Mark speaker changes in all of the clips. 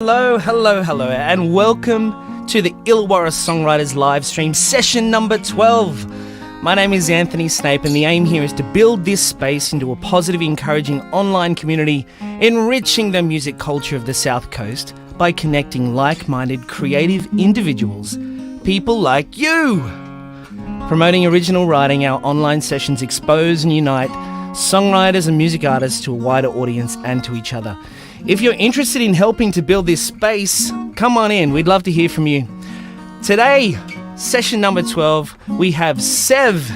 Speaker 1: Hello, and welcome to the Illawarra Songwriters live stream session number 12. My name is Anthony Snape, and the aim here is to build this space into a positive, encouraging online community, enriching the music culture of the South Coast by connecting like-minded, creative individuals, people like you. Promoting original writing, our online sessions expose and unite songwriters and music artists to a wider audience and to each other. If you're interested in helping to build this space, come on in. We'd love to hear from you. Today, session number 12, we have Sev,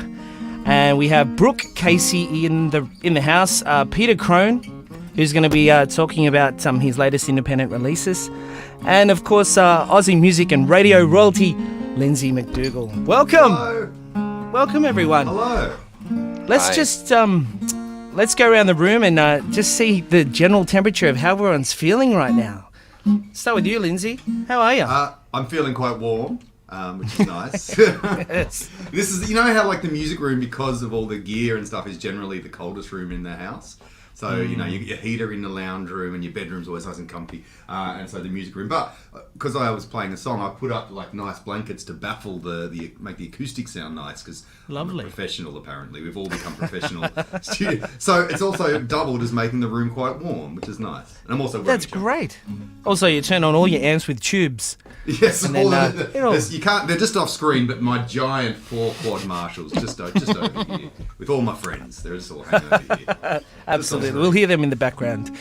Speaker 1: and we have Brooke Casey in the house. Peter Crone, who's going to be talking about his latest independent releases, and of course, Aussie music and radio royalty, Lindsay McDougall. Welcome.
Speaker 2: Hello.
Speaker 1: Welcome, everyone.
Speaker 2: Hello.
Speaker 1: Let's go around the room and just see the general temperature of how everyone's feeling right now. Start with you, Lindsay. How are you?
Speaker 2: I'm feeling quite warm, which is nice.
Speaker 1: Yes.
Speaker 2: This is, you know how like the music room, because of all the gear and stuff, is generally the coldest room in the house. So, you know, you get your heater in the lounge room and your bedroom's always nice and comfy. And so the music room. But because I was playing a song, I put up like nice blankets to baffle make the acoustic sound nice. Because I'm a professional, apparently. We've all become professional. So it's also doubled as making the room quite warm, which is nice. And I'm also wearing
Speaker 1: That's great. Also, you turn on all your amps with tubes.
Speaker 2: Yes,
Speaker 1: and then,
Speaker 2: you can't. They're just off screen, but my giant 4 quad Marshalls just over here with all my friends. They're just all hanging over here.
Speaker 1: Absolutely, we'll hear them in the background.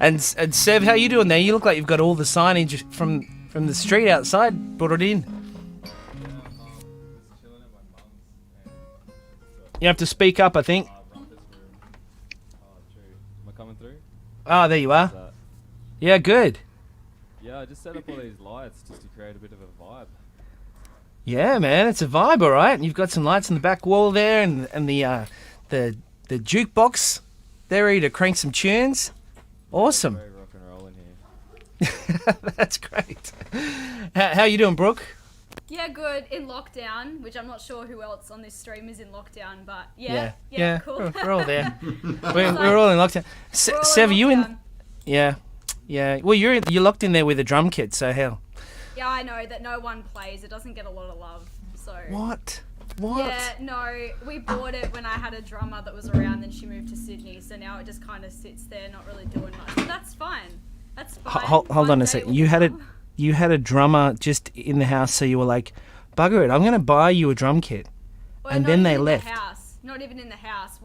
Speaker 1: and Sev, how you doing there? You look like you've got all the signage from the street outside. Brought it in. You have to speak up, I think.
Speaker 3: Am I coming through?
Speaker 1: Oh, there you are. Yeah, good.
Speaker 3: Yeah, I just set up all these lights just to create a bit of a vibe.
Speaker 1: Yeah, man, it's a vibe, all right. You've got some lights on the back wall there, and the jukebox there, ready to crank some tunes. Awesome.
Speaker 3: Very rock and roll in here.
Speaker 1: That's great. How you doing, Brooke?
Speaker 4: Yeah, good. In lockdown, which I'm not sure who else on this stream is in lockdown, but
Speaker 1: Yeah,
Speaker 4: cool.
Speaker 1: We're all there. we're all in lockdown. Sev, are you in? Yeah. Well, you're locked in there with a drum kit, so hell.
Speaker 4: Yeah, I know that no one plays. It doesn't get a lot of love, so.
Speaker 1: What?
Speaker 4: Yeah, no. We bought it when I had a drummer that was around, then she moved to Sydney, so now it just kind of sits there, not really doing much. But that's fine. That's fine.
Speaker 1: Hold on a second. You had a drummer just in the house, so you were like, bugger it, I'm going to buy you a drum kit.
Speaker 4: Well,
Speaker 1: and then they left.
Speaker 4: Not even in the house.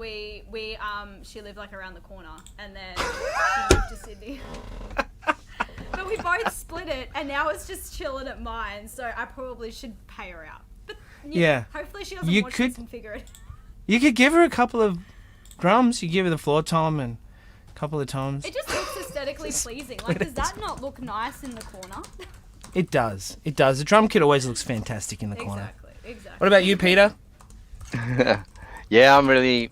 Speaker 4: She lived like around the corner, and then she moved to Sydney. But we both split it, and now it's just chilling at mine. So I probably should pay her out. But
Speaker 1: yeah,
Speaker 4: hopefully she doesn't watch this and figure it.
Speaker 1: You could give her a couple of drums. You give her the floor tom and a couple of toms.
Speaker 4: It just looks aesthetically pleasing. Like, does that not look nice in the corner?
Speaker 1: It does. It does. The drum kit always looks fantastic in the corner.
Speaker 4: Exactly.
Speaker 1: What about you, Peter?
Speaker 5: Yeah, I'm really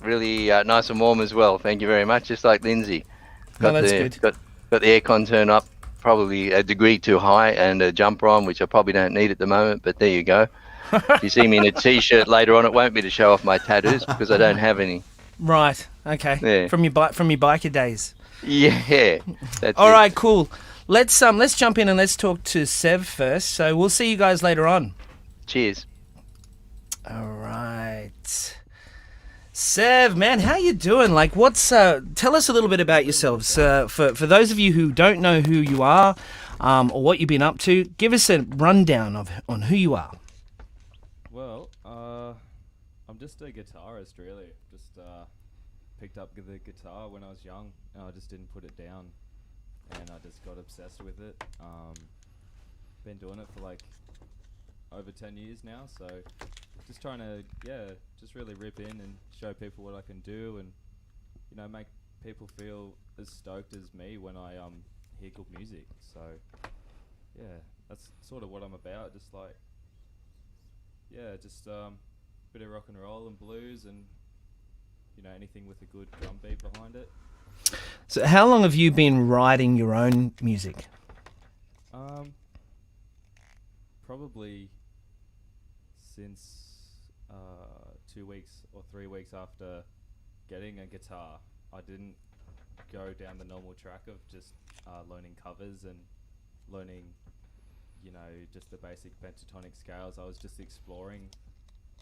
Speaker 5: nice and warm as well. Thank you very much. Just like Lindsay.
Speaker 1: That's good.
Speaker 5: Got the aircon turned up probably a degree too high and a jumper on, which I probably don't need at the moment, but there you go. If you see me in a t-shirt later on, it won't be to show off my tattoos because I don't have any.
Speaker 1: Right. Okay.
Speaker 5: Yeah.
Speaker 1: From your biker days.
Speaker 5: Yeah. That's
Speaker 1: All
Speaker 5: it.
Speaker 1: right. Cool. Let's jump in and let's talk to Sev first. So we'll see you guys later on.
Speaker 5: Cheers.
Speaker 1: All right. Sev, man, how you doing? Like, tell us a little bit about yourselves. For those of you who don't know who you are, or what you've been up to, give us a rundown on who you are.
Speaker 3: Well, I'm just a guitarist, really. Just picked up the guitar when I was young, and I just didn't put it down, and I just got obsessed with it. Been doing it for like over 10 years now, so just trying to, just really rip in and show people what I can do, and, you know, make people feel as stoked as me when I hear good music. So, yeah, that's sort of what I'm about. Just like, bit of rock and roll and blues, and, you know, anything with a good drum beat behind it.
Speaker 1: So how long have you been writing your own music?
Speaker 3: Probably since 2 weeks or 3 weeks after getting a guitar. I didn't go down the normal track of just learning covers and learning, just the basic pentatonic scales. I was just exploring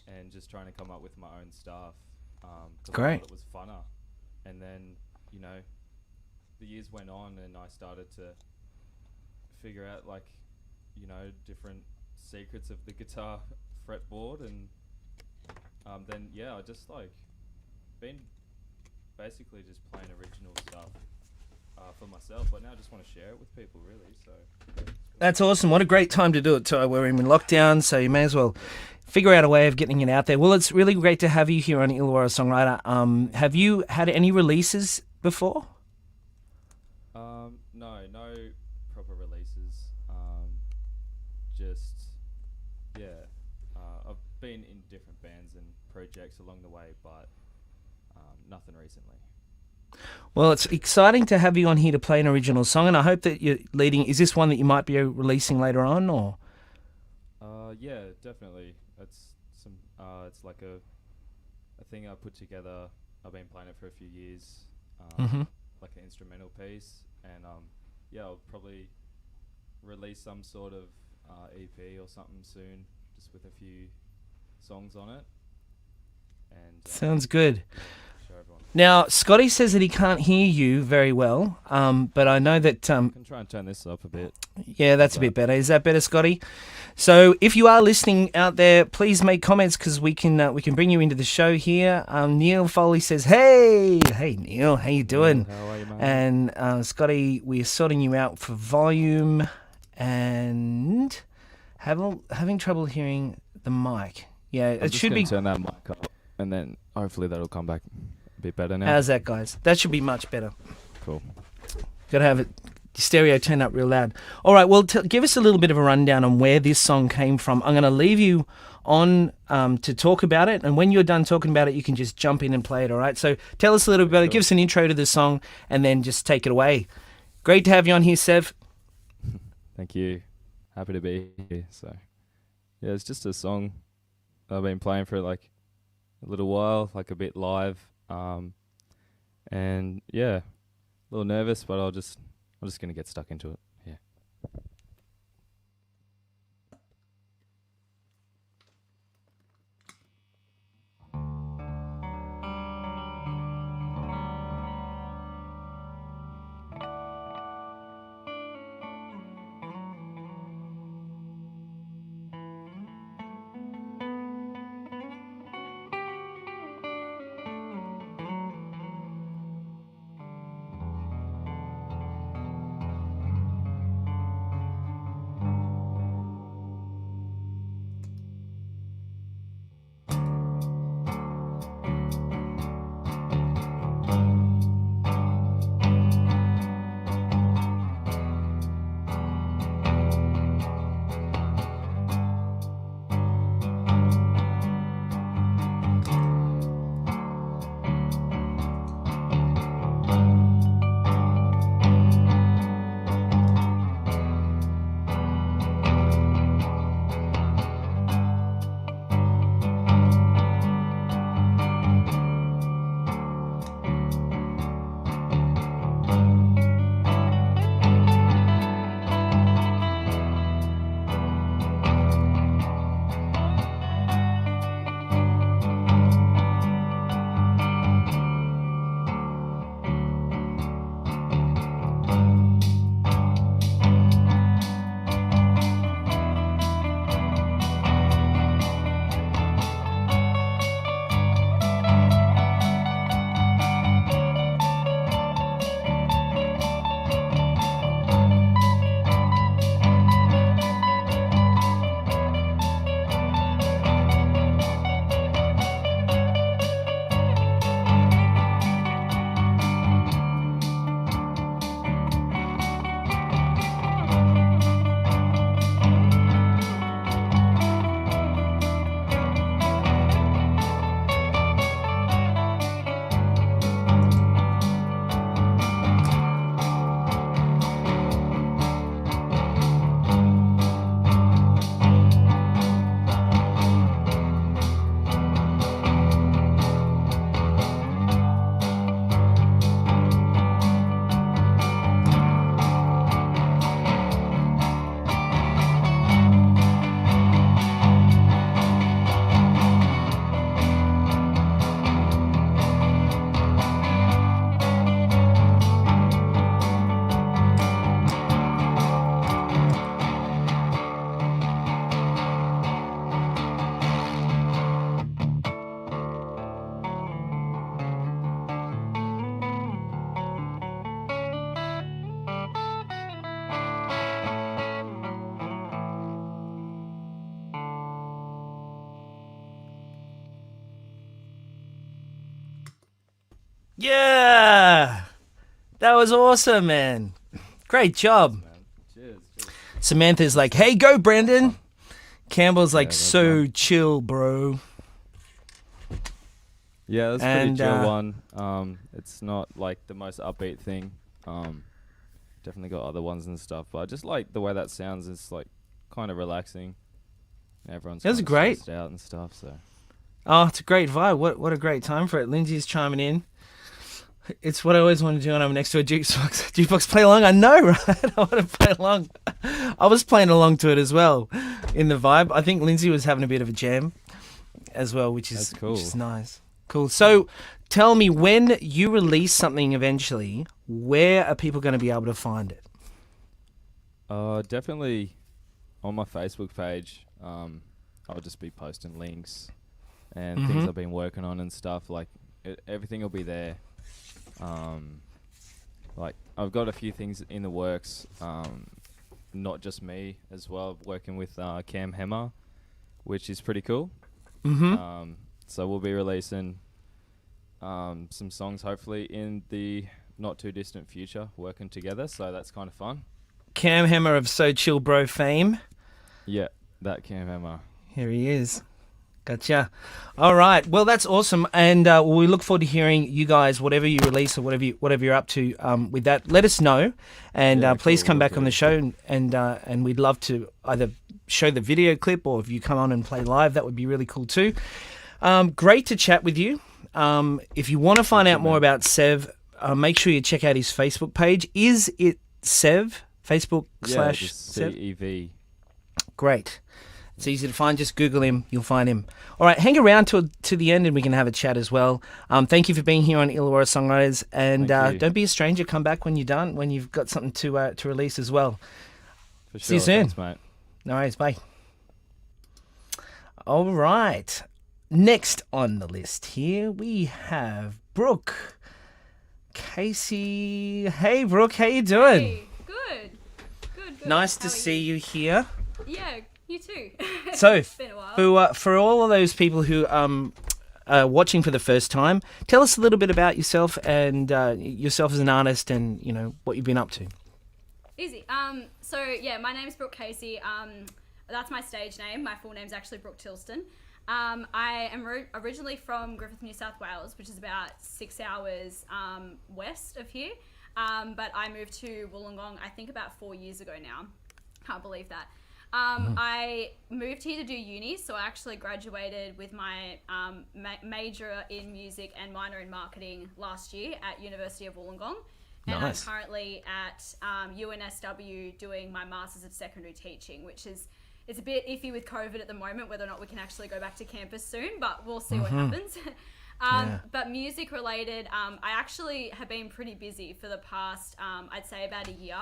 Speaker 3: and just trying to come up with my own stuff. 'Cause I
Speaker 1: Great.
Speaker 3: thought it was funner. And then, the years went on and I started to figure out different secrets of the guitar fretboard, and then I just been basically just playing original stuff for myself, but now I just want to share it with people, really. So
Speaker 1: That's awesome. What a great time to do it, too. We're in lockdown, so you may as well figure out a way of getting it out there. Well, it's really great to have you here on Illawarra Songwriter. Have you had any releases before?
Speaker 3: no proper releases. Just I've been in different bands and projects along the way, but nothing recently.
Speaker 1: Well, it's exciting to have you on here to play an original song, and I hope that you're leading. Is this one that you might be releasing later on, or?
Speaker 3: Yeah, definitely. It's like a thing I put together. I've been playing it for a few years, like an instrumental piece, and I'll probably release some sort of EP or something soon, just with a few songs on it. And
Speaker 1: Sounds good.
Speaker 3: show everyone.
Speaker 1: Now, Scotty says that he can't hear you very well, but I know that,
Speaker 3: I can try and turn this up a bit.
Speaker 1: yeah, that's a bit better. Is that better, Scotty? So if you are listening out there, please make comments because we can bring you into the show here. Neil Foley says, hey Neil, how you doing?
Speaker 3: How are you, mate?
Speaker 1: And Scotty, we're sorting you out for volume and having trouble hearing the mic. Yeah,
Speaker 3: I'm
Speaker 1: it
Speaker 3: just
Speaker 1: should
Speaker 3: gonna
Speaker 1: be.
Speaker 3: turn that mic up, and then hopefully that'll come back a bit better now.
Speaker 1: How's that, guys? That should be much better.
Speaker 3: Cool.
Speaker 1: Got to have it stereo turned up real loud. All right, well, give us a little bit of a rundown on where this song came from. I'm going to leave you on to talk about it, and when you're done talking about it, you can just jump in and play it, all right? So tell us a little bit about it, give us an intro to the song, and then just take it away. Great to have you on here, Sev.
Speaker 3: Thank you. Happy to be here. So, yeah, it's just a song I've been playing for a little while, a bit live, and yeah, a little nervous, but I'm just gonna get stuck into it. Yeah.
Speaker 1: Yeah, that was awesome, man. Great job.
Speaker 3: Man. Cheers.
Speaker 1: Samantha's like, hey, go, Brandon. Campbell's like,
Speaker 3: that's
Speaker 1: so
Speaker 3: fun.
Speaker 1: chill, bro.
Speaker 3: Yeah, that's a
Speaker 1: And,
Speaker 3: pretty chill one. It's not like the most upbeat thing. Definitely got other ones and stuff, but I just like the way that sounds. It's like kind of relaxing. Everyone's
Speaker 1: That was
Speaker 3: kinda
Speaker 1: great.
Speaker 3: stressed out and stuff. So
Speaker 1: Oh, it's a great vibe. What a great time for it. Lindsay's chiming in. It's what I always want to do when I'm next to a jukebox. Jukebox, play along. I know, right? I want to play along. I was playing along to it as well in the vibe. I think Lindsay was having a bit of a jam as well, which is
Speaker 3: That's cool.
Speaker 1: Which is nice. Cool. So tell me, when you release something eventually, where are people going to be able to find it?
Speaker 3: definitely on my Facebook page. I'll just be posting links and things I've been working on and stuff. Like everything will be there. Like I've got a few things in the works. Not just me as well, working with Cam Hemmer, which is pretty cool. So we'll be releasing some songs hopefully in the not too distant future, working together. So that's kind of fun.
Speaker 1: Cam Hemmer of So Chill Bro fame.
Speaker 3: Yeah, that Cam Hemmer.
Speaker 1: Here he is. Gotcha. All right. Well, that's awesome, and we look forward to hearing you guys, whatever you release or whatever you're up to with that. Let us know, and
Speaker 3: Yeah,
Speaker 1: please
Speaker 3: cool,
Speaker 1: come
Speaker 3: will
Speaker 1: back on
Speaker 3: do.
Speaker 1: the show, and we'd love to either show the video clip or if you come on and play live, that would be really cool too. Great to chat with you. If you want to find out more about Sev, make sure you check out his Facebook page. Is it Sev? Facebook
Speaker 3: Yeah,
Speaker 1: /
Speaker 3: just
Speaker 1: Sev?
Speaker 3: CEV.
Speaker 1: Great. It's easy to find. Just Google him. You'll find him. All right. Hang around to the end and we can have a chat as well. Thank you for being here on Illawarra Songwriters. And
Speaker 3: Thank you.
Speaker 1: don't be a stranger. Come back when you're done, when you've got something to release as well.
Speaker 3: For sure.
Speaker 1: See you soon.
Speaker 3: Thanks, mate.
Speaker 1: No worries. Bye. All right. Next on the list here, we have Brooke Casey. Hey, Brooke. How you doing?
Speaker 4: Hey, good. Good.
Speaker 1: Nice
Speaker 4: How
Speaker 1: to
Speaker 4: are
Speaker 1: see
Speaker 4: you?
Speaker 1: you here.
Speaker 4: Yeah, you too.
Speaker 1: So,
Speaker 4: It's been a while.
Speaker 1: for all of those people who are watching for the first time, tell us a little bit about yourself and yourself as an artist, and what you've been up to.
Speaker 4: Easy. So yeah, my name's Brooke Casey. That's my stage name. My full name's actually Brooke Tilston. I am originally from Griffith, New South Wales, which is about 6 hours west of here. But I moved to Wollongong, I think about 4 years ago now. Can't believe that. I moved here to do uni, so I actually graduated with my major in music and minor in marketing last year at University of Wollongong. And
Speaker 1: Nice.
Speaker 4: I'm currently at UNSW doing my Masters of Secondary Teaching, which is it's a bit iffy with COVID at the moment, whether or not we can actually go back to campus soon, but we'll see what happens.
Speaker 1: Yeah.
Speaker 4: But music related, I actually have been pretty busy for the past, I'd say about a year.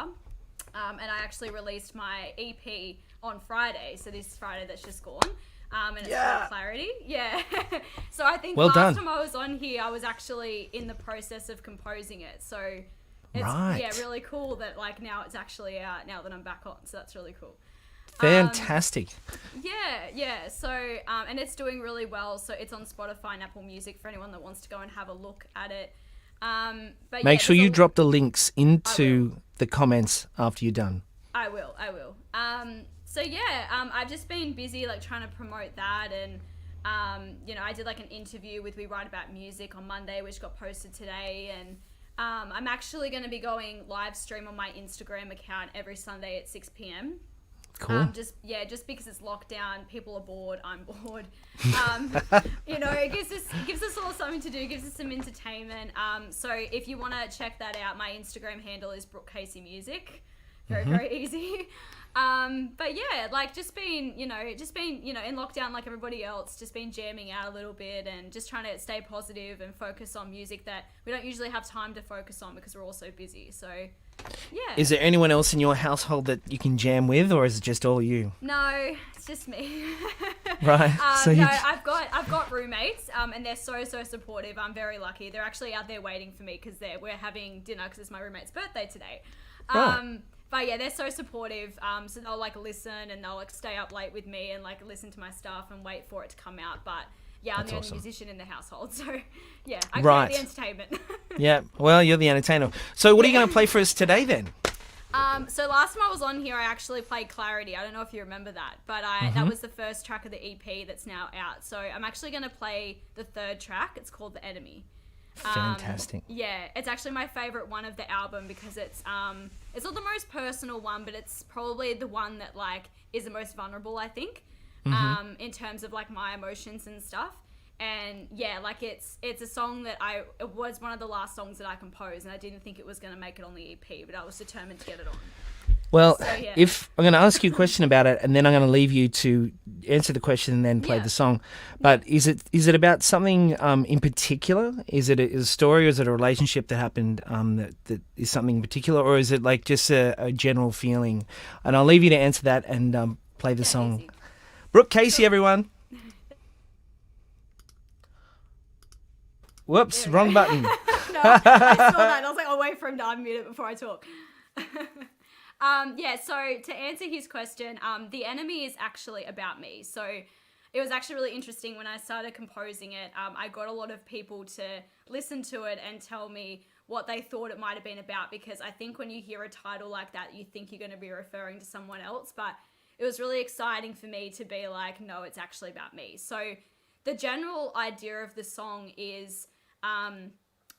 Speaker 4: And I actually released my EP on Friday, so this Friday that's just gone. And it's called Clarity. Yeah. So I think
Speaker 1: Well
Speaker 4: last
Speaker 1: done.
Speaker 4: time I was on here, I was actually in the process of composing it. So it's
Speaker 1: Right.
Speaker 4: really cool that like now it's actually out now that I'm back on. So that's really cool.
Speaker 1: Fantastic.
Speaker 4: Yeah. So, and it's doing really well. So it's on Spotify and Apple Music for anyone that wants to go and have a look at it. But
Speaker 1: Make
Speaker 4: yeah,
Speaker 1: sure
Speaker 4: there's
Speaker 1: you
Speaker 4: a-
Speaker 1: drop the links into the comments after you're done.
Speaker 4: I will. So yeah, I've just been busy like trying to promote that, and I did like an interview with We Write About Music on Monday, which got posted today, and I'm actually going to be going live stream on my Instagram account every Sunday at 6 p.m.
Speaker 1: Cool.
Speaker 4: Just because it's lockdown, people are bored. I'm bored. It gives us all something to do. Gives us some entertainment. So if you want to check that out, my Instagram handle is Brooke Casey Music. Very easy. But yeah, like just been in lockdown like everybody else. Just been jamming out a little bit and just trying to stay positive and focus on music that we don't usually have time to focus on because we're all so busy. So. Yeah.
Speaker 1: Is there anyone else in your household that you can jam with, or is it just all you?
Speaker 4: No, it's just me.
Speaker 1: Right.
Speaker 4: I've got roommates, and they're so supportive. I'm very lucky. They're actually out there waiting for me because we're having dinner because it's my roommate's birthday today.
Speaker 1: Right.
Speaker 4: But yeah, they're so supportive. So they'll like listen and they'll like stay up late with me and like listen to my stuff and wait for it to come out. But yeah, I'm
Speaker 1: That's
Speaker 4: the only
Speaker 1: awesome.
Speaker 4: musician in the household. So yeah, I
Speaker 1: Right.
Speaker 4: create the entertainment.
Speaker 1: Yeah, well, you're the entertainer. So what are you going to play for us today then?
Speaker 4: So last time I was on here, I actually played Clarity. I don't know if you remember that, but that was the first track of the EP that's now out. So I'm actually going to play the third track. It's called The Enemy.
Speaker 1: Fantastic.
Speaker 4: Yeah, it's actually my favorite one of the album because it's not the most personal one, but it's probably the one that like is the most vulnerable, I think, in terms of like my emotions and stuff. And yeah, like it's a song that it was one of the last songs that I composed, and I didn't think it was going to make it on the EP, but I was determined to get it on.
Speaker 1: Well,
Speaker 4: So, yeah.
Speaker 1: if I'm going to ask you a question about it, and then I'm going to leave you to answer the question and then play
Speaker 4: Yeah.
Speaker 1: the song. But is it about something in particular? Is it a story, or is it a relationship that happened that is something in particular, or is it like just a general feeling? And I'll leave you to answer that and play the
Speaker 4: Yeah,
Speaker 1: song.
Speaker 4: easy.
Speaker 1: Brooke Casey, everyone. Whoops, wrong button.
Speaker 4: No, I saw that. I was like, I'll wait for him to unmute it before I talk. Yeah, so to answer his question, The Enemy is actually about me. So it was actually really interesting when I started composing it. I got a lot of people to listen to it and tell me what they thought it might have been about, because I think when you hear a title like that, you think you're going to be referring to someone else. But it was really exciting for me to be like, no, it's actually about me. So the general idea of the song is...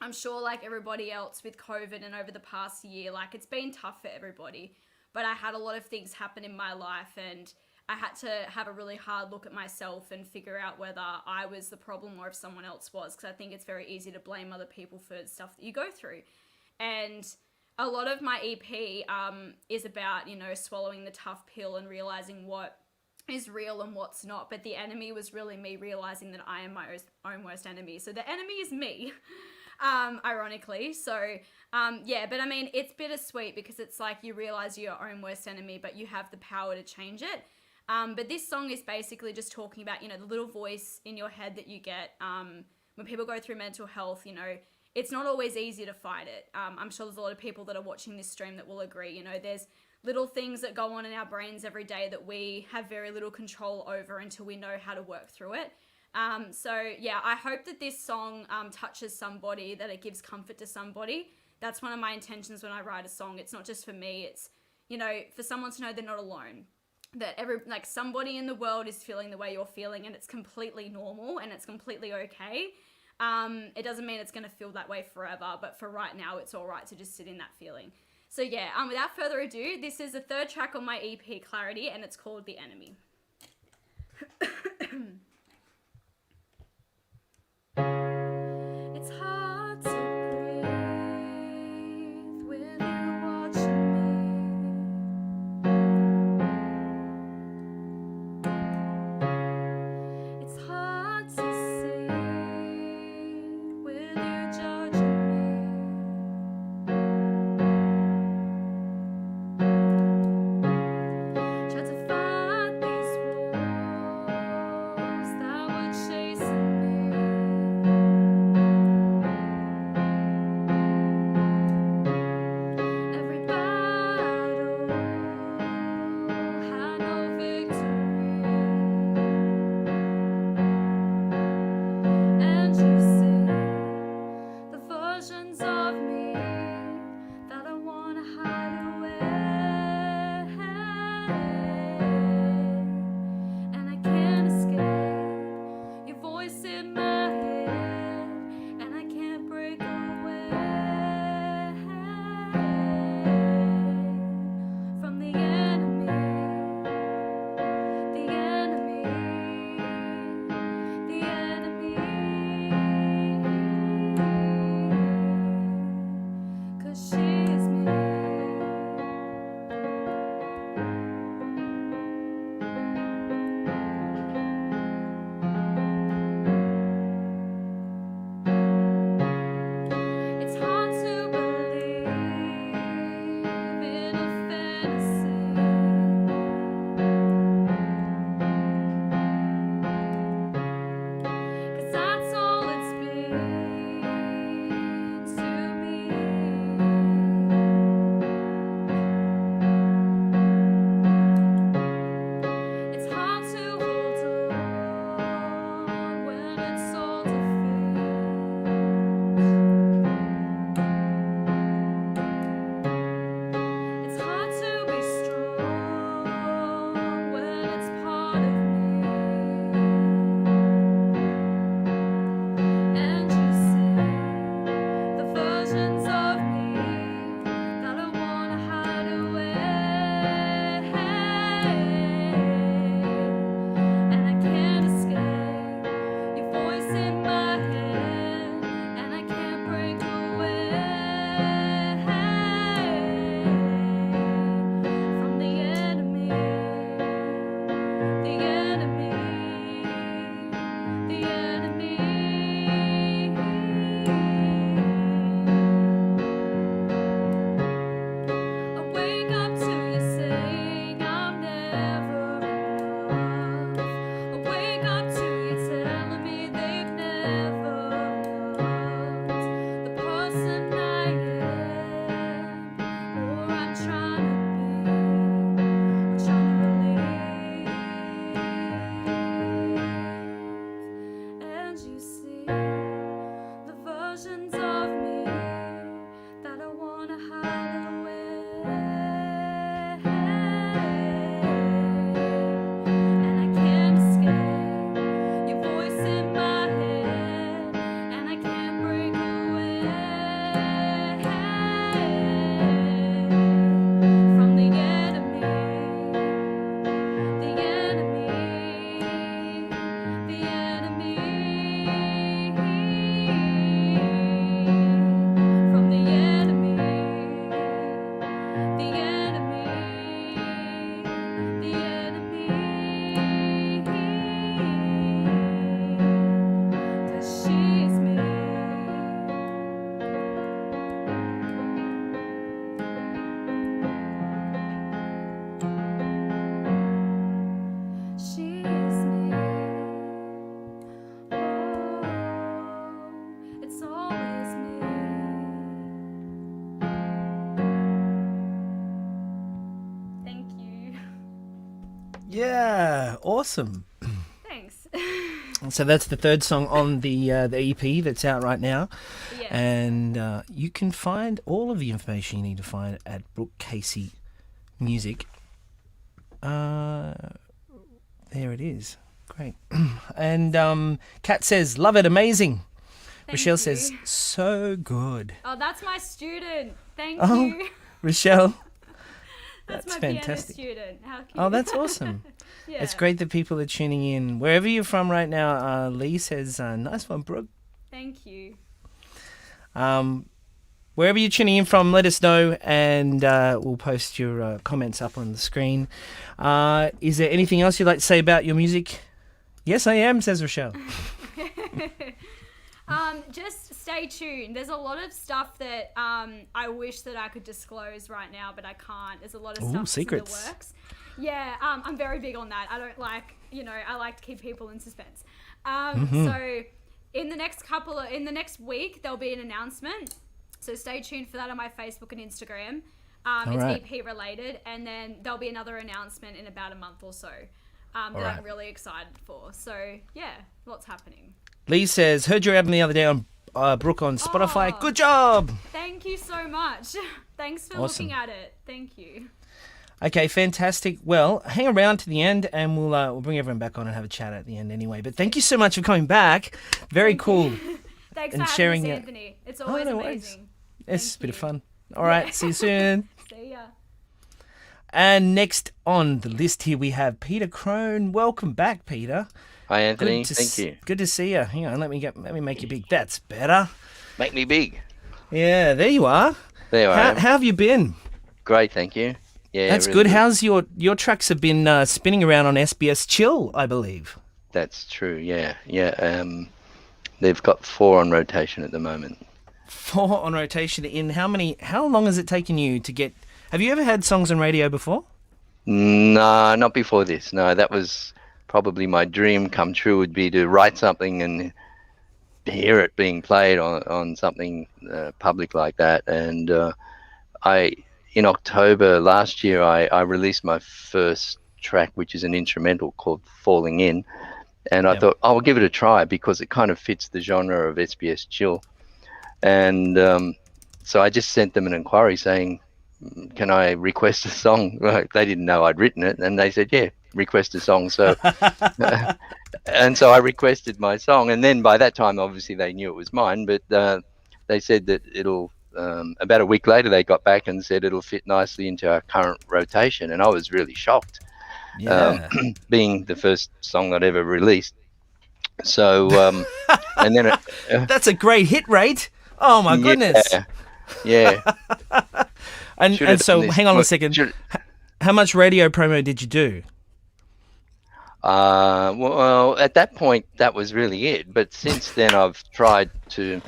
Speaker 4: I'm sure like everybody else with COVID and over the past year, like it's been tough for everybody, but I had a lot of things happen in my life, and I had to have a really hard look at myself and figure out whether I was the problem or if someone else was, because I think it's very easy to blame other people for stuff that you go through. And a lot of my EP is about, you know, swallowing the tough pill and realizing what is real and what's not. But The Enemy was really me realizing that I am my own worst enemy. So the enemy is me, ironically. So yeah, but I mean, it's bittersweet because it's like you realize you're your own worst enemy, but you have the power to change it. But this song is basically just talking about, you know, the little voice in your head that you get when people go through mental health. You know, it's not always easy to fight it. I'm sure there's a lot of people that are watching this stream that will agree. You know, there's little things that go on in our brains every day that we have very little control over until we know how to work through it. So yeah, I hope that this song touches somebody, that it gives comfort to somebody. That's one of my intentions when I write a song. It's not just for me, it's, you know, for someone to know they're not alone. That somebody in the world is feeling the way you're feeling, and it's completely normal and it's completely okay. It doesn't mean it's going to feel that way forever, but for right now, it's all right to just sit in that feeling. So yeah, without further ado, this is the third track on my EP, Clarity, and it's called The Enemy. It's hard to breathe with you watching me. It's hard to see with you judging me. Try to fight these walls
Speaker 1: Yeah, awesome.
Speaker 4: Thanks.
Speaker 1: So that's the third song on the EP that's out right now.
Speaker 4: Yeah.
Speaker 1: And you can find all of the information you need to find at Brooke Casey Music. There it is. Great. And Kat says, love it, amazing.
Speaker 4: Thank
Speaker 1: Rochelle
Speaker 4: you.
Speaker 1: says, so good.
Speaker 4: Oh, that's my student. Thank
Speaker 1: Oh,
Speaker 4: you.
Speaker 1: Rochelle.
Speaker 4: That's my
Speaker 1: fantastic.
Speaker 4: piano student. How cute.
Speaker 1: Oh, that's awesome.
Speaker 4: Yeah.
Speaker 1: It's great that people are tuning in. Wherever you're from right now, Lee says, nice one, Brooke.
Speaker 4: Thank you.
Speaker 1: Wherever you're tuning in from, let us know, and we'll post your comments up on the screen. Is there anything else you'd like to say about your music? Yes, I am, says Rochelle.
Speaker 4: Just stay tuned. There's a lot of stuff that I wish that I could disclose right now, but I can't. There's a lot of
Speaker 1: Ooh,
Speaker 4: stuff that's
Speaker 1: secrets.
Speaker 4: in the works. Yeah, I'm very big on that. I don't like, I like to keep people in suspense. So in the next week, there'll be an announcement. So stay tuned for that on my Facebook and Instagram. It's
Speaker 1: right.
Speaker 4: EP related, and then there'll be another announcement in about a month or so that
Speaker 1: right.
Speaker 4: I'm really excited for. So yeah, lots happening.
Speaker 1: Lee says, heard your album the other day on Brooke on Spotify.
Speaker 4: Oh.
Speaker 1: Good job.
Speaker 4: Thank you so much. Thanks for
Speaker 1: Awesome.
Speaker 4: looking at it. Thank you.
Speaker 1: Okay, fantastic. Well, hang around to the end, and we'll bring everyone back on and have a chat at the end anyway. But thank you so much for coming back. Very cool.
Speaker 4: Thanks
Speaker 1: And
Speaker 4: for
Speaker 1: sharing
Speaker 4: having
Speaker 1: it.
Speaker 4: us, Anthony. It's always
Speaker 1: no worries.
Speaker 4: amazing.
Speaker 1: It's a bit of
Speaker 4: you.
Speaker 1: fun. All right, see you soon.
Speaker 4: See ya.
Speaker 1: And next on the list here we have Peter Crone. Welcome back, Peter.
Speaker 5: Hi, Anthony.
Speaker 1: Good to
Speaker 5: Thank you.
Speaker 1: Good to see you. Hang on, let me make you big. That's better.
Speaker 5: Make me big.
Speaker 1: Yeah, there you are.
Speaker 5: There I
Speaker 1: How
Speaker 5: am.
Speaker 1: have you been?
Speaker 5: Great, thank you. Yeah,
Speaker 1: That's
Speaker 5: really
Speaker 1: good. How's your tracks have been spinning around on SBS Chill, I believe.
Speaker 5: That's true. Yeah, yeah. They've got 4 on rotation at the moment.
Speaker 1: 4 on rotation in how long has it taken you to get? Have you ever had songs on radio before?
Speaker 5: No, not before this. No, that was probably my dream come true, would be to write something and hear it being played on something public like that. And in October last year, I released my first track, which is an instrumental called Falling In. And I thought, I'll give it a try because it kind of fits the genre of SBS Chill. And so I just sent them an inquiry saying, can I request a song? Well, they didn't know I'd written it. And they said, yeah, request a song. So, and so I requested my song. And then by that time, obviously they knew it was mine, but they said that it'll, about a week later, they got back and said it'll fit nicely into our current rotation. And I was really shocked.
Speaker 1: Yeah.
Speaker 5: Being the first song I'd ever released. So, and then
Speaker 1: That's a great hit rate. Oh my goodness.
Speaker 5: Yeah.
Speaker 1: And so, hang on a second. How much radio promo did you do?
Speaker 5: Well, at that point, that was really it. But since then, I've tried to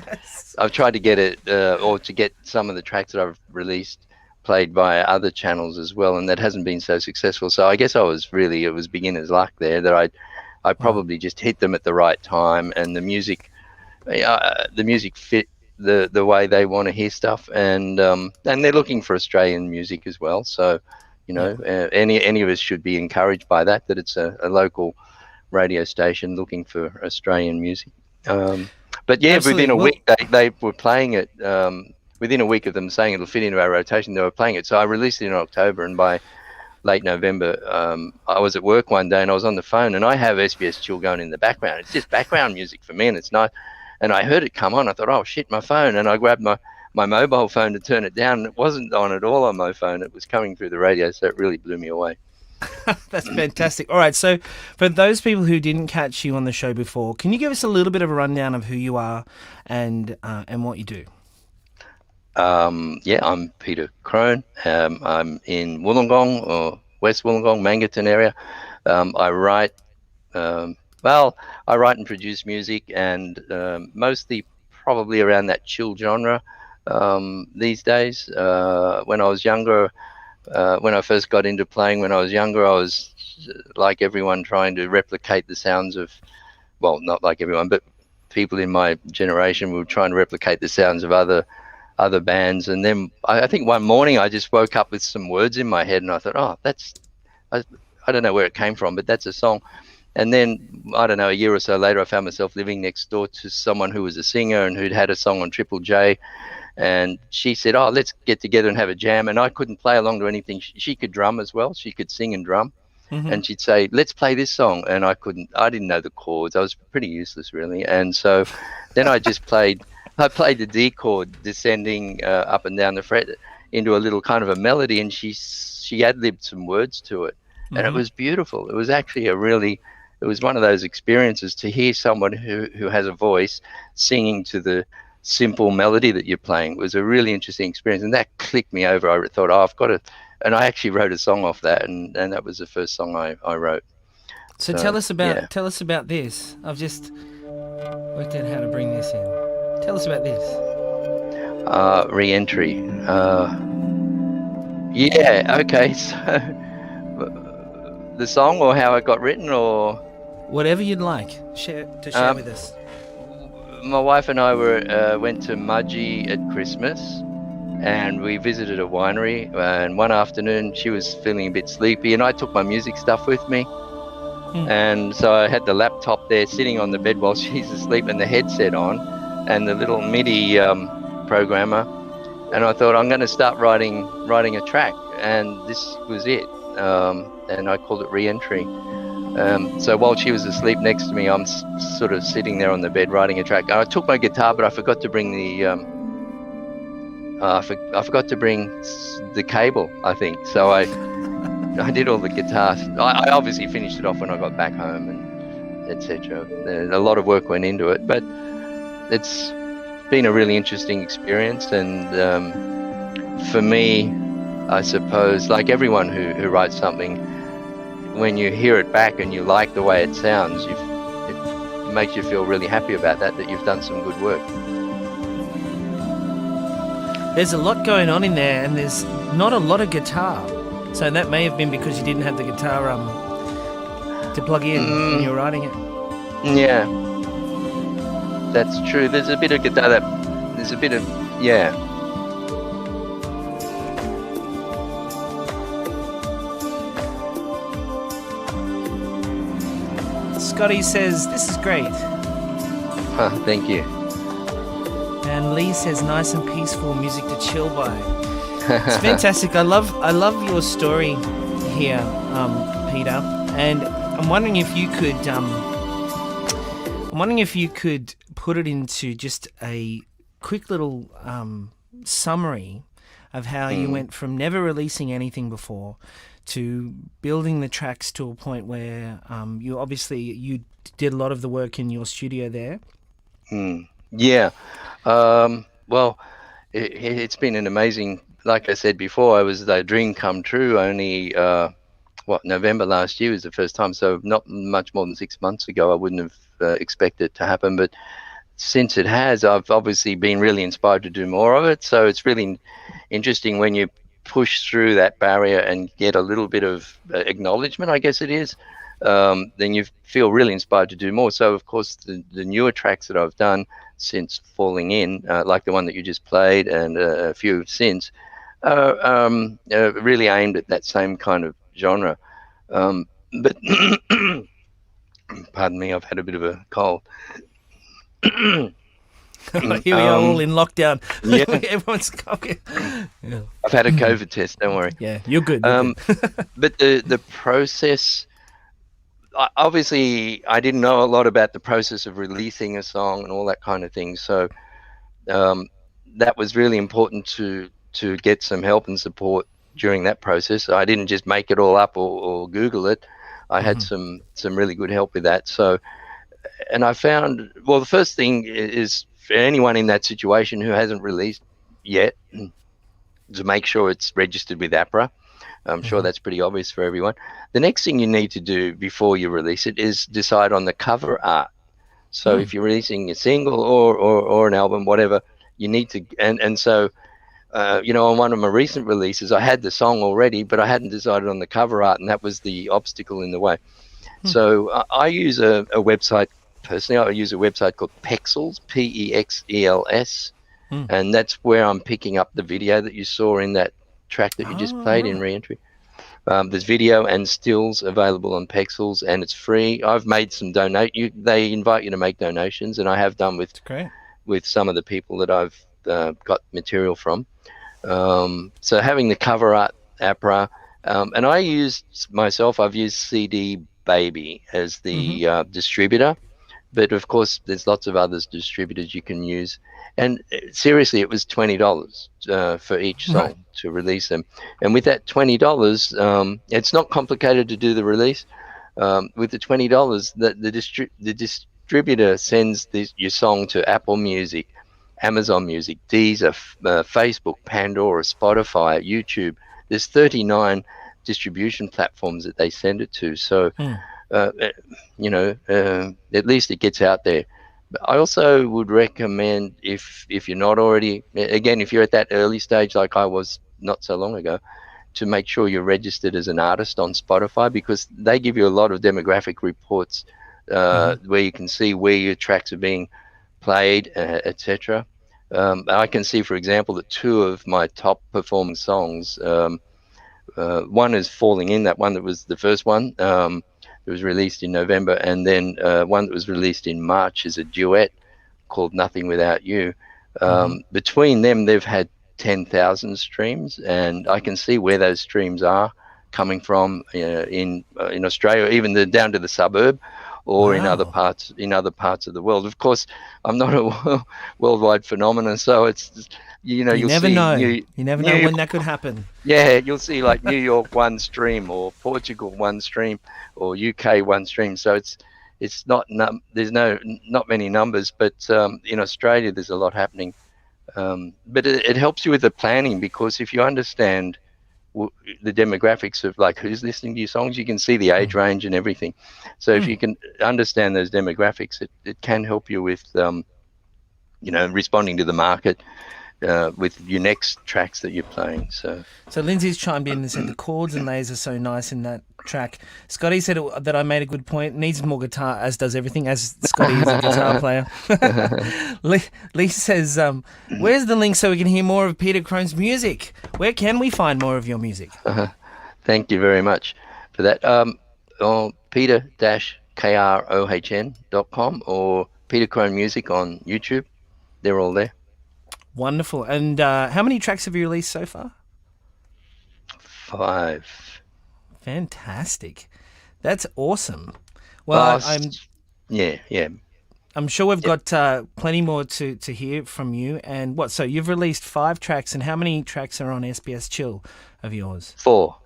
Speaker 5: get it, or to get some of the tracks that I've released played by other channels as well, and that hasn't been so successful. So I guess it was beginner's luck there, that I probably just hit them at the right time, and the music fit the way they want to hear stuff, and they're looking for Australian music as well. So, any of us should be encouraged by that it's a local radio station looking for Australian music. But yeah,
Speaker 1: Absolutely.
Speaker 5: within a week they were playing it. Within a week of them saying it'll fit into our rotation, they were playing it. So I released it in October, and by late November, I was at work one day and I was on the phone, and I have SBS Chill going in the background. It's just background music for me, and it's nice. And I heard it come on. I thought, oh shit, my phone. And I grabbed my mobile phone to turn it down. It wasn't on at all on my phone. It was coming through the radio, so it really blew me away.
Speaker 1: That's fantastic. All right, so for those people who didn't catch you on the show before, can you give us a little bit of a rundown of who you are and what you do?
Speaker 5: Yeah, I'm Peter Crone. I'm in Wollongong, or West Wollongong, Mangaton area. I write and produce music, and mostly probably around that chill genre these days. When I was younger, when I first got into playing when I was younger, I was like everyone trying to replicate the sounds of, well, not like everyone, but people in my generation were trying to replicate the sounds of other bands. And then I think one morning I just woke up with some words in my head, and I thought, oh, I don't know where it came from, but that's a song. And then, I don't know, a year or so later, I found myself living next door to someone who was a singer and who'd had a song on Triple J. And she said, oh, let's get together and have a jam. And I couldn't play along to anything. She could drum as well. She could sing and drum. And she'd say, let's play this song. And I didn't know the chords. I was pretty useless, really. And so then I played the D chord descending up and down the fret into a little kind of a melody. And she ad-libbed some words to it. And it was beautiful. It was actually it was one of those experiences to hear someone who has a voice singing to the simple melody that you're playing. It was a really interesting experience, and that clicked me over. I thought, oh, I've got to, and I actually wrote a song off that, and that was the first song I wrote.
Speaker 1: So tell us about this. I've just worked out how to bring this in. Tell us about this.
Speaker 5: Re-entry. Yeah, okay. So the song, or how it got written, or
Speaker 1: whatever you'd like share with us.
Speaker 5: My wife and I went to Mudgee at Christmas, and we visited a winery. And one afternoon, she was feeling a bit sleepy, and I took my music stuff with me. And so I had the laptop there sitting on the bed while she's asleep, and the headset on, and the little MIDI programmer. And I thought, I'm going to start writing a track, and this was it. And I called it Re-entry. So while she was asleep next to me, I'm sort of sitting there on the bed writing a track. I took my guitar, but I forgot to bring I forgot to bring the cable, I think. So I did all the guitar. I obviously finished it off when I got back home, and etc. A lot of work went into it, but it's been a really interesting experience. And for me, I suppose, like everyone who writes something, when you hear it back and you like the way it sounds, it makes you feel really happy about that you've done some good work.
Speaker 1: There's a lot going on in there, and there's not a lot of guitar. So that may have been because you didn't have the guitar to plug in when you were writing it.
Speaker 5: Yeah, that's true. There's a bit of guitar yeah.
Speaker 1: Scotty says, this is great.
Speaker 5: Thank you.
Speaker 1: And Lee says, nice and peaceful music to chill by. It's fantastic. I love your story here, Peter. And I'm wondering if you could put it into just a quick little summary of how you went from never releasing anything before to building the tracks to a point where you did a lot of the work in your studio there.
Speaker 5: Yeah. Well, it's been an amazing, like I said before, the dream come true. Only November last year was the first time, so not much more than 6 months ago. I wouldn't have expected it to happen, but since it has, I've obviously been really inspired to do more of it. So it's really interesting when you push through that barrier and get a little bit of acknowledgement, I guess it is, then you feel really inspired to do more. So of course the newer tracks that I've done since falling in, like the one that you just played and a few since, really aimed at that same kind of genre. But pardon me, I've had a bit of a cold.
Speaker 1: Here we are all in lockdown.
Speaker 5: Yeah.
Speaker 1: Everyone's coughing. Yeah.
Speaker 5: I've had a COVID test, don't worry.
Speaker 1: Yeah, you're good.
Speaker 5: But the process, obviously I didn't know a lot about the process of releasing a song and all that kind of thing. So that was really important to get some help and support during that process. I didn't just make it all up or Google it. I had some really good help with that. So, and I found, well, the first thing is for anyone in that situation who hasn't released yet, to make sure it's registered with APRA. I'm sure that's pretty obvious for everyone. The next thing you need to do before you release it is decide on the cover art. So if you're releasing a single or an album, whatever, you need to, and so, on one of my recent releases, I had the song already, but I hadn't decided on the cover art, and that was the obstacle in the way. So I use a website, personally, I use a website called Pexels, Pexels, and that's where I'm picking up the video that you saw in that track that you just played in Re-entry. There's video and stills available on Pexels, and it's free. I've made some They invite you to make donations, and I have done
Speaker 1: It's great.
Speaker 5: with some of the people that I've got material from. So having the cover art, APRA, and I've used CD Baby as the distributor, but of course there's lots of other distributors you can use. And seriously, it was $20 for each song to release them. And with that $20, it's not complicated to do the release. With the $20, the distributor sends your song to Apple Music, Amazon Music, Deezer, Facebook, Pandora, Spotify, YouTube. There's 39 distribution platforms that they send it to. So, at least it gets out there. But I also would recommend, if you're not already, again, if you're at that early stage like I was not so long ago, to make sure you're registered as an artist on Spotify, because they give you a lot of demographic reports where you can see where your tracks are being played, etc. I can see, for example, that 2 of my top performing songs, one is Falling In, that one that was the first one. It was released in November, and then one that was released in March is a duet called Nothing Without You. Between them, they've had 10,000 streams, and I can see where those streams are coming from in Australia, even down to the suburb, or in other parts of the world. Of course, I'm not a worldwide phenomenon, so it's
Speaker 1: you never know. You never know when that could happen.
Speaker 5: Yeah, you'll see like New York 1 stream, or Portugal 1 stream, or UK 1 stream. So it's not there's not many numbers, but in Australia there's a lot happening. But it helps you with the planning, because if you understand the demographics of like who's listening to your songs, you can see the age range and everything. So if you can understand those demographics, it can help you with responding to the market with your next tracks that you're playing. So
Speaker 1: Lindsay's chimed in and said the chords and layers are so nice in that track. Scotty said that I made a good point. Needs more guitar, as does everything, as Scotty is a guitar player. Lee says, where's the link so we can hear more of Peter Crone's music? Where can we find more of your music?
Speaker 5: Thank you very much for that. On peter-krohn.com or Peter Crone Music on YouTube. They're all there.
Speaker 1: Wonderful. And how many tracks have you released so far?
Speaker 5: 5.
Speaker 1: Fantastic. That's awesome. Well, I'm sure we've got plenty more to hear from you. And so you've released 5 tracks, and how many tracks are on SBS Chill of yours?
Speaker 5: 4.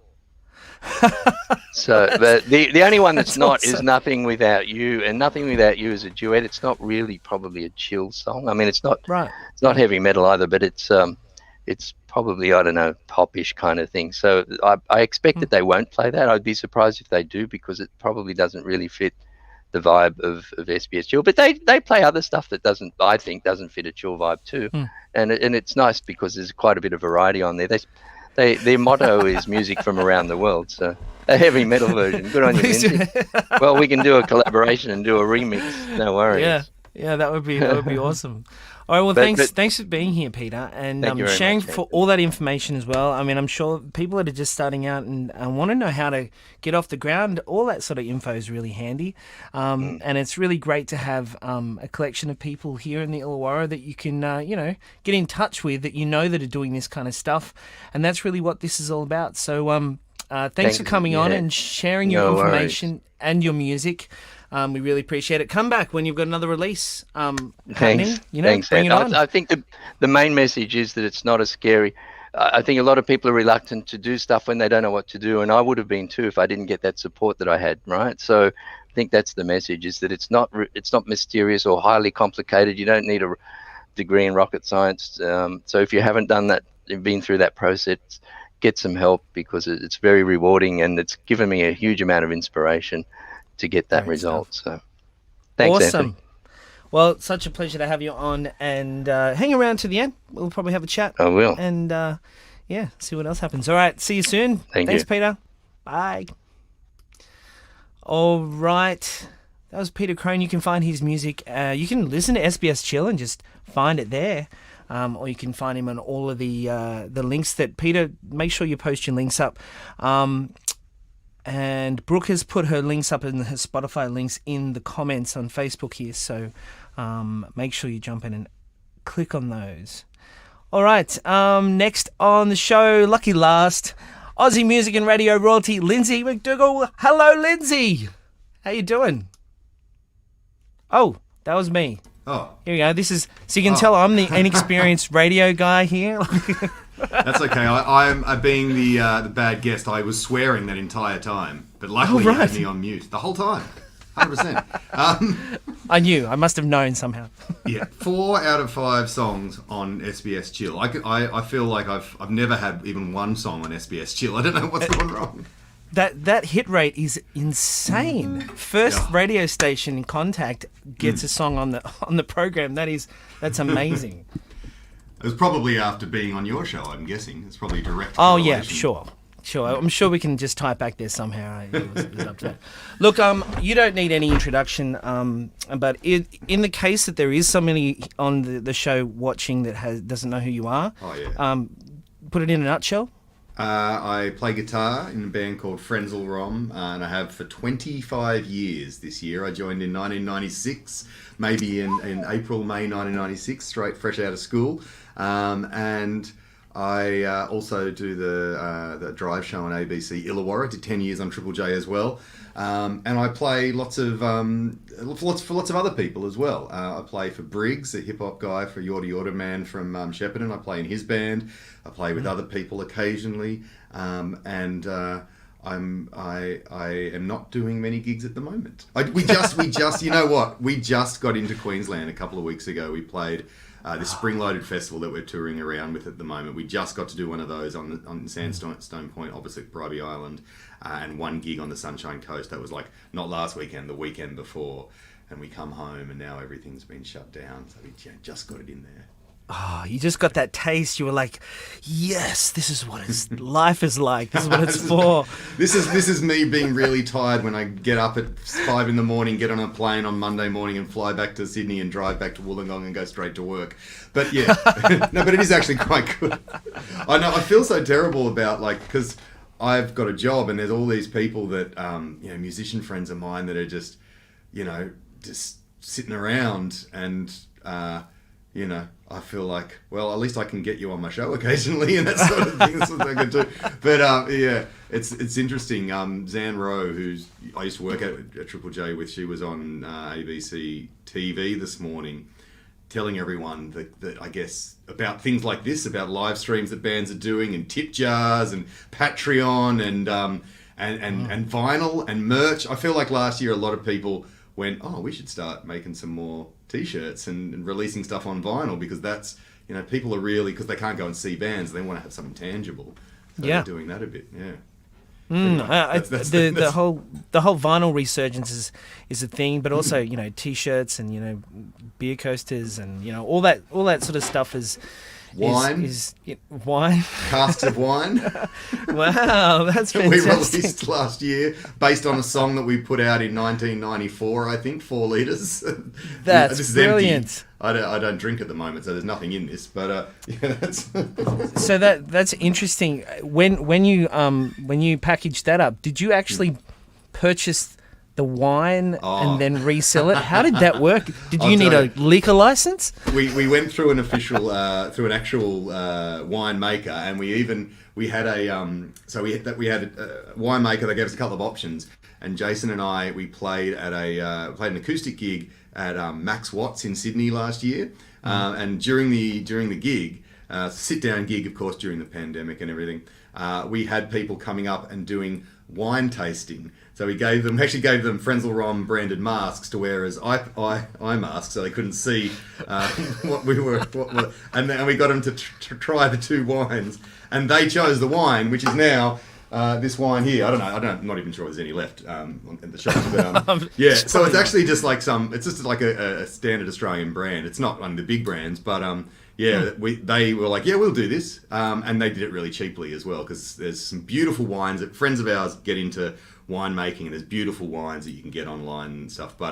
Speaker 5: So the only one that's not
Speaker 1: awesome.
Speaker 5: is Nothing Without You, and Nothing Without You is a duet. It's not really probably a chill song. I mean, it's not It's not heavy metal either, but it's probably, I don't know, pop-ish kind of thing. So I expect that they won't play that. I'd be surprised if they do, because it probably doesn't really fit the vibe of SBS Chill. But they play other stuff that I think doesn't fit a chill vibe too. And it's nice because there's quite a bit of variety on there. Their motto is music from around the world, so a heavy metal version. Good on you, Lindsay. Well, we can do a collaboration and do a remix. No worries.
Speaker 1: Yeah, that would be awesome. All right, well, thanks for being here, Peter, and sharing for all that information as well. I mean, I'm sure people that are just starting out and want to know how to get off the ground, all that sort of info is really handy. And it's really great to have a collection of people here in the Illawarra that you can, get in touch with, that that are doing this kind of stuff. And that's really what this is all about. So thanks for coming on and sharing your information and your music. We really appreciate it. Come back when you've got another release happening.
Speaker 5: Thanks,
Speaker 1: bring it on.
Speaker 5: I think the main message is that it's not as scary. I think a lot of people are reluctant to do stuff when they don't know what to do, and I would have been too if I didn't get that support that I had, right? So I think that's the message, is that it's not mysterious or highly complicated. You don't need a degree in rocket science. So if you haven't done that, been through that process, get some help, because it's very rewarding, and it's given me a huge amount of inspiration to get that result. So thanks,
Speaker 1: awesome.
Speaker 5: Anthony.
Speaker 1: Well, it's such a pleasure to have you on, and hang around to the end. We'll probably have a chat.
Speaker 5: I will.
Speaker 1: And see what else happens. All right, see you soon. Thanks, Peter. Bye. All right. That was Peter Crone. You can find his music. You can listen to SBS Chill and just find it there. Or you can find him on all of the links that Peter, make sure you post your links up. And Brooke has put her links up and her Spotify links in the comments on Facebook here. So make sure you jump in and click on those. All right. Next on the show, lucky last, Aussie music and radio royalty, Lindsay McDougall. Hello, Lindsay. How you doing? Oh, that was me.
Speaker 2: Oh,
Speaker 1: Here we go. So you can tell I'm the inexperienced radio guy here.
Speaker 2: that's okay. I'm being the bad guest. I was swearing that entire time, but luckily you
Speaker 1: right.
Speaker 2: had me on mute the whole time. 100%.
Speaker 1: I knew. I must have known somehow.
Speaker 2: Yeah, 4 out of 5 songs on SBS Chill. I feel like I've never had even one song on SBS Chill. I don't know what's going wrong.
Speaker 1: That hit rate is insane. First
Speaker 2: Yeah.
Speaker 1: radio station in contact gets a song on the program. That's amazing.
Speaker 2: It was probably after being on your show, I'm guessing. It's probably direct
Speaker 1: Oh yeah,
Speaker 2: correlation.
Speaker 1: sure. I'm sure we can just tie it back there somehow. It was up to that. Look, you don't need any introduction. But in the case that there is somebody on the show watching that doesn't know who you are,
Speaker 2: Oh, yeah.
Speaker 1: Put it in a nutshell.
Speaker 2: I play guitar in a band called Frenzal Rom, and I have for 25 years this year. I joined in 1996, maybe in April, May 1996, fresh out of school. And I also do the drive show on ABC Illawarra. Did 10 years on Triple J as well. And I play lots of other people as well. I play for Briggs, a hip hop guy, for Yorta Yorta Man from Shepparton. I play in his band. I play with other people occasionally, and I am not doing many gigs at the moment. We just you know what? We just got into Queensland a couple of weeks ago. We played this Spring Loaded Festival that we're touring around with at the moment. We just got to do one of those on Sandstone Point opposite Bribey Island, and one gig on the Sunshine Coast. That was like not last weekend, the weekend before. And we come home and now everything's been shut down. So we just got it in there.
Speaker 1: Oh, you just got that taste. You were like, yes, this is what life is like. This is what it's for.
Speaker 2: This is me being really tired when I get up at 5 a.m, get on a plane on Monday morning and fly back to Sydney and drive back to Wollongong and go straight to work. But yeah, no, but it is actually quite good. I know, I feel so terrible about because I've got a job and there's all these people that, musician friends of mine that are just sitting around and, I feel like, well, at least I can get you on my show occasionally and that sort of thing. That's what I can do. But yeah, it's interesting. Zan Rowe, I used to work at Triple J with, she was on ABC TV this morning, telling everyone that I guess about things like this, about live streams that bands are doing and tip jars and Patreon and vinyl and merch. I feel like last year a lot of people went, oh, we should start making some more T-shirts and releasing stuff on vinyl because that's, people are really, because they can't go and see bands, they want to have something tangible. So
Speaker 1: Yeah.
Speaker 2: they're doing that a bit, yeah.
Speaker 1: The whole vinyl resurgence is a thing, but also T-shirts and beer coasters and all that sort of stuff is
Speaker 2: Wine.
Speaker 1: Wine.
Speaker 2: Casks of wine.
Speaker 1: Wow, that's fantastic.
Speaker 2: We released last year based on a song that we put out in 1994, I think, 4 litres.
Speaker 1: That's
Speaker 2: this is
Speaker 1: brilliant.
Speaker 2: Empty. I don't drink at the moment, so there's nothing in this. But that's
Speaker 1: So that's interesting. When you packaged that up, did you actually purchase the wine and then resell it? How did that work? Did you need a liquor license?
Speaker 2: We went through an actual winemaker, and we had a winemaker that gave us a couple of options. And Jason and I, we played at an acoustic gig at Max Watts in Sydney last year, and during the gig, sit down gig, of course, during the pandemic and everything, we had people coming up and doing wine tasting. So we actually gave them Frenzal Rom branded masks to wear as eye masks, so they couldn't see what we were. And we got them to try the 2 wines, and they chose the wine, which is now this wine here. I don't know. I'm not even sure there's any left in the shop. But, yeah. So it's actually just like it's just like a standard Australian brand. It's not one of the big brands, but they were like, yeah, we'll do this. And they did it really cheaply as well, because there's some beautiful wines that friends of ours get into winemaking, and there's beautiful wines that you can get online and stuff. But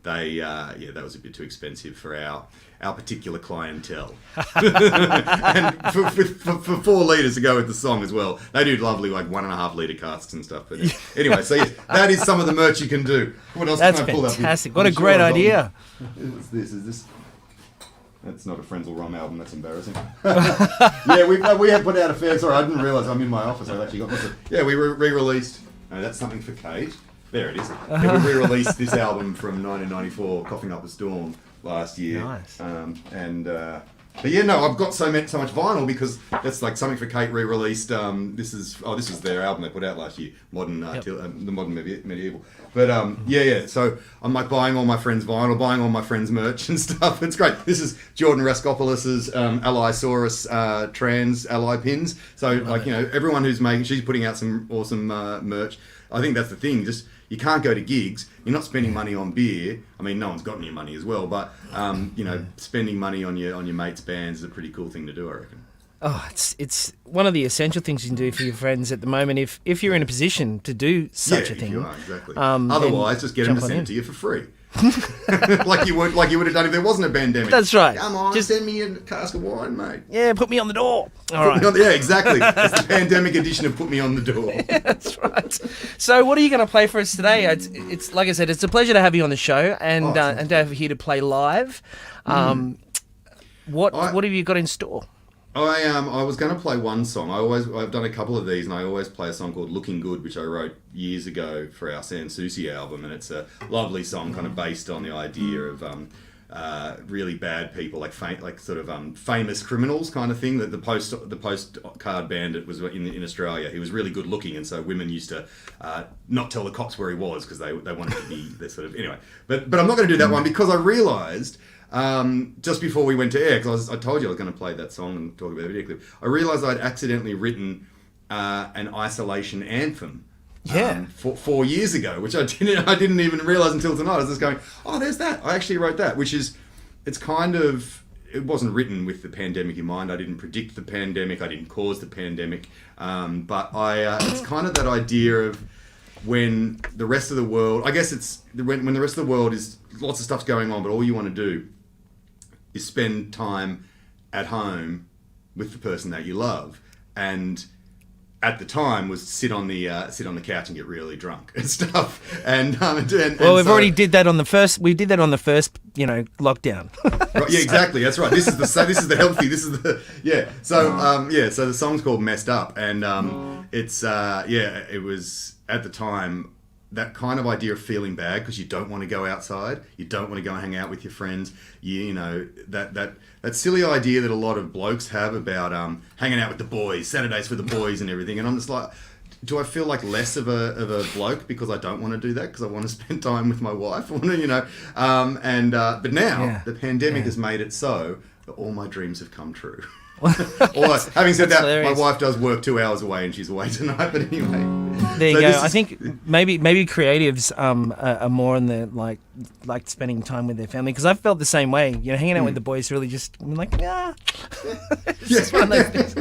Speaker 2: that was a bit too expensive for our particular clientele. And for 4 litres to go with the song as well. They do lovely 1.5 litre casks and stuff. But anyway, so yes, that is some of the merch you can do. What else
Speaker 1: That's
Speaker 2: can I pull up?
Speaker 1: fantastic. What a great idea.
Speaker 2: What's this? Is this? That's not a Frenzal Rum album. That's embarrassing. Yeah, we have put out a fair. Sorry, I didn't realise I'm in my office. I've actually got this. Yeah, we re-released. No, that's something for Kate. There it is. Yeah, we re-released this album from 1994, Coughing Up a Storm, last year.
Speaker 1: Nice.
Speaker 2: But yeah, no, I've got so much vinyl, because that's Something for Kate re-released. This is their album they put out last year, the Modern Medieval. But so I'm buying all my friends' vinyl, buying all my friends' merch and stuff. It's great. This is Jordan Raskopoulos' Allosaurus trans ally pins. So everyone who's she's putting out some awesome merch. I think that's the thing. Just, you can't go to gigs. You're not spending money on beer. I mean, no one's got any money as well, but spending money on your mates' bands is a pretty cool thing to do, I reckon.
Speaker 1: Oh, it's one of the essential things you can do for your friends at the moment if you're in a position to do such a thing.
Speaker 2: You are, exactly. Otherwise, just get them to send it to you for free. like you would have done if there wasn't a pandemic.
Speaker 1: That's right.
Speaker 2: Come on, just send me a cask of wine, mate.
Speaker 1: Yeah, put me on the door. All right.
Speaker 2: Yeah, exactly. It's the pandemic edition of Put Me on the Door.
Speaker 1: Yeah, that's right. So, what are you going to play for us today? It's like I said, it's a pleasure to have you on the show and to have you here to play live. What have you got in store?
Speaker 2: I was going to play one song. I've done a couple of these, and I always play a song called "Looking Good," which I wrote years ago for our Sans Souci album, and it's a lovely song, kind of based on the idea of really bad people, famous criminals kind of thing. That the postcard bandit was in Australia. He was really good looking, and so women used to not tell the cops where he was because they wanted to be anyway. But I'm not going to do that one, because I realised. Just before we went to air, because I told you I was going to play that song and talk about the video clip, I realised I'd accidentally written an isolation anthem 4 years ago, which I didn't even realise until tonight. I was just going, oh, there's that. I actually wrote that, it wasn't written with the pandemic in mind. I didn't predict the pandemic. I didn't cause the pandemic. But it's kind of that idea of when the rest of the world, I guess it's when the rest of the world is, lots of stuff's going on, but all you want to do is spend time at home with the person that you love, and at the time was sit on the couch and get really drunk and stuff. And
Speaker 1: already did that on the first. We did that on the first, lockdown.
Speaker 2: Right, yeah, exactly. That's right. This is the healthy. This is the So the song's called "Messed Up," and it was at the time. That kind of idea of feeling bad because you don't want to go outside, you don't want to go and hang out with your friends. That silly idea that a lot of blokes have about hanging out with the boys, Saturdays for the boys and everything. And I'm just like, do I feel like less of a bloke because I don't want to do that, because I want to spend time with my wife? But now the pandemic has made it so that all my dreams have come true. Although, having said that, hilarious. My wife does work 2 hours away and she's away tonight. But anyway,
Speaker 1: there you go. I think maybe creatives are more in the like spending time with their family, because I've felt the same way. Hanging out with the boys really just it's just one of those things.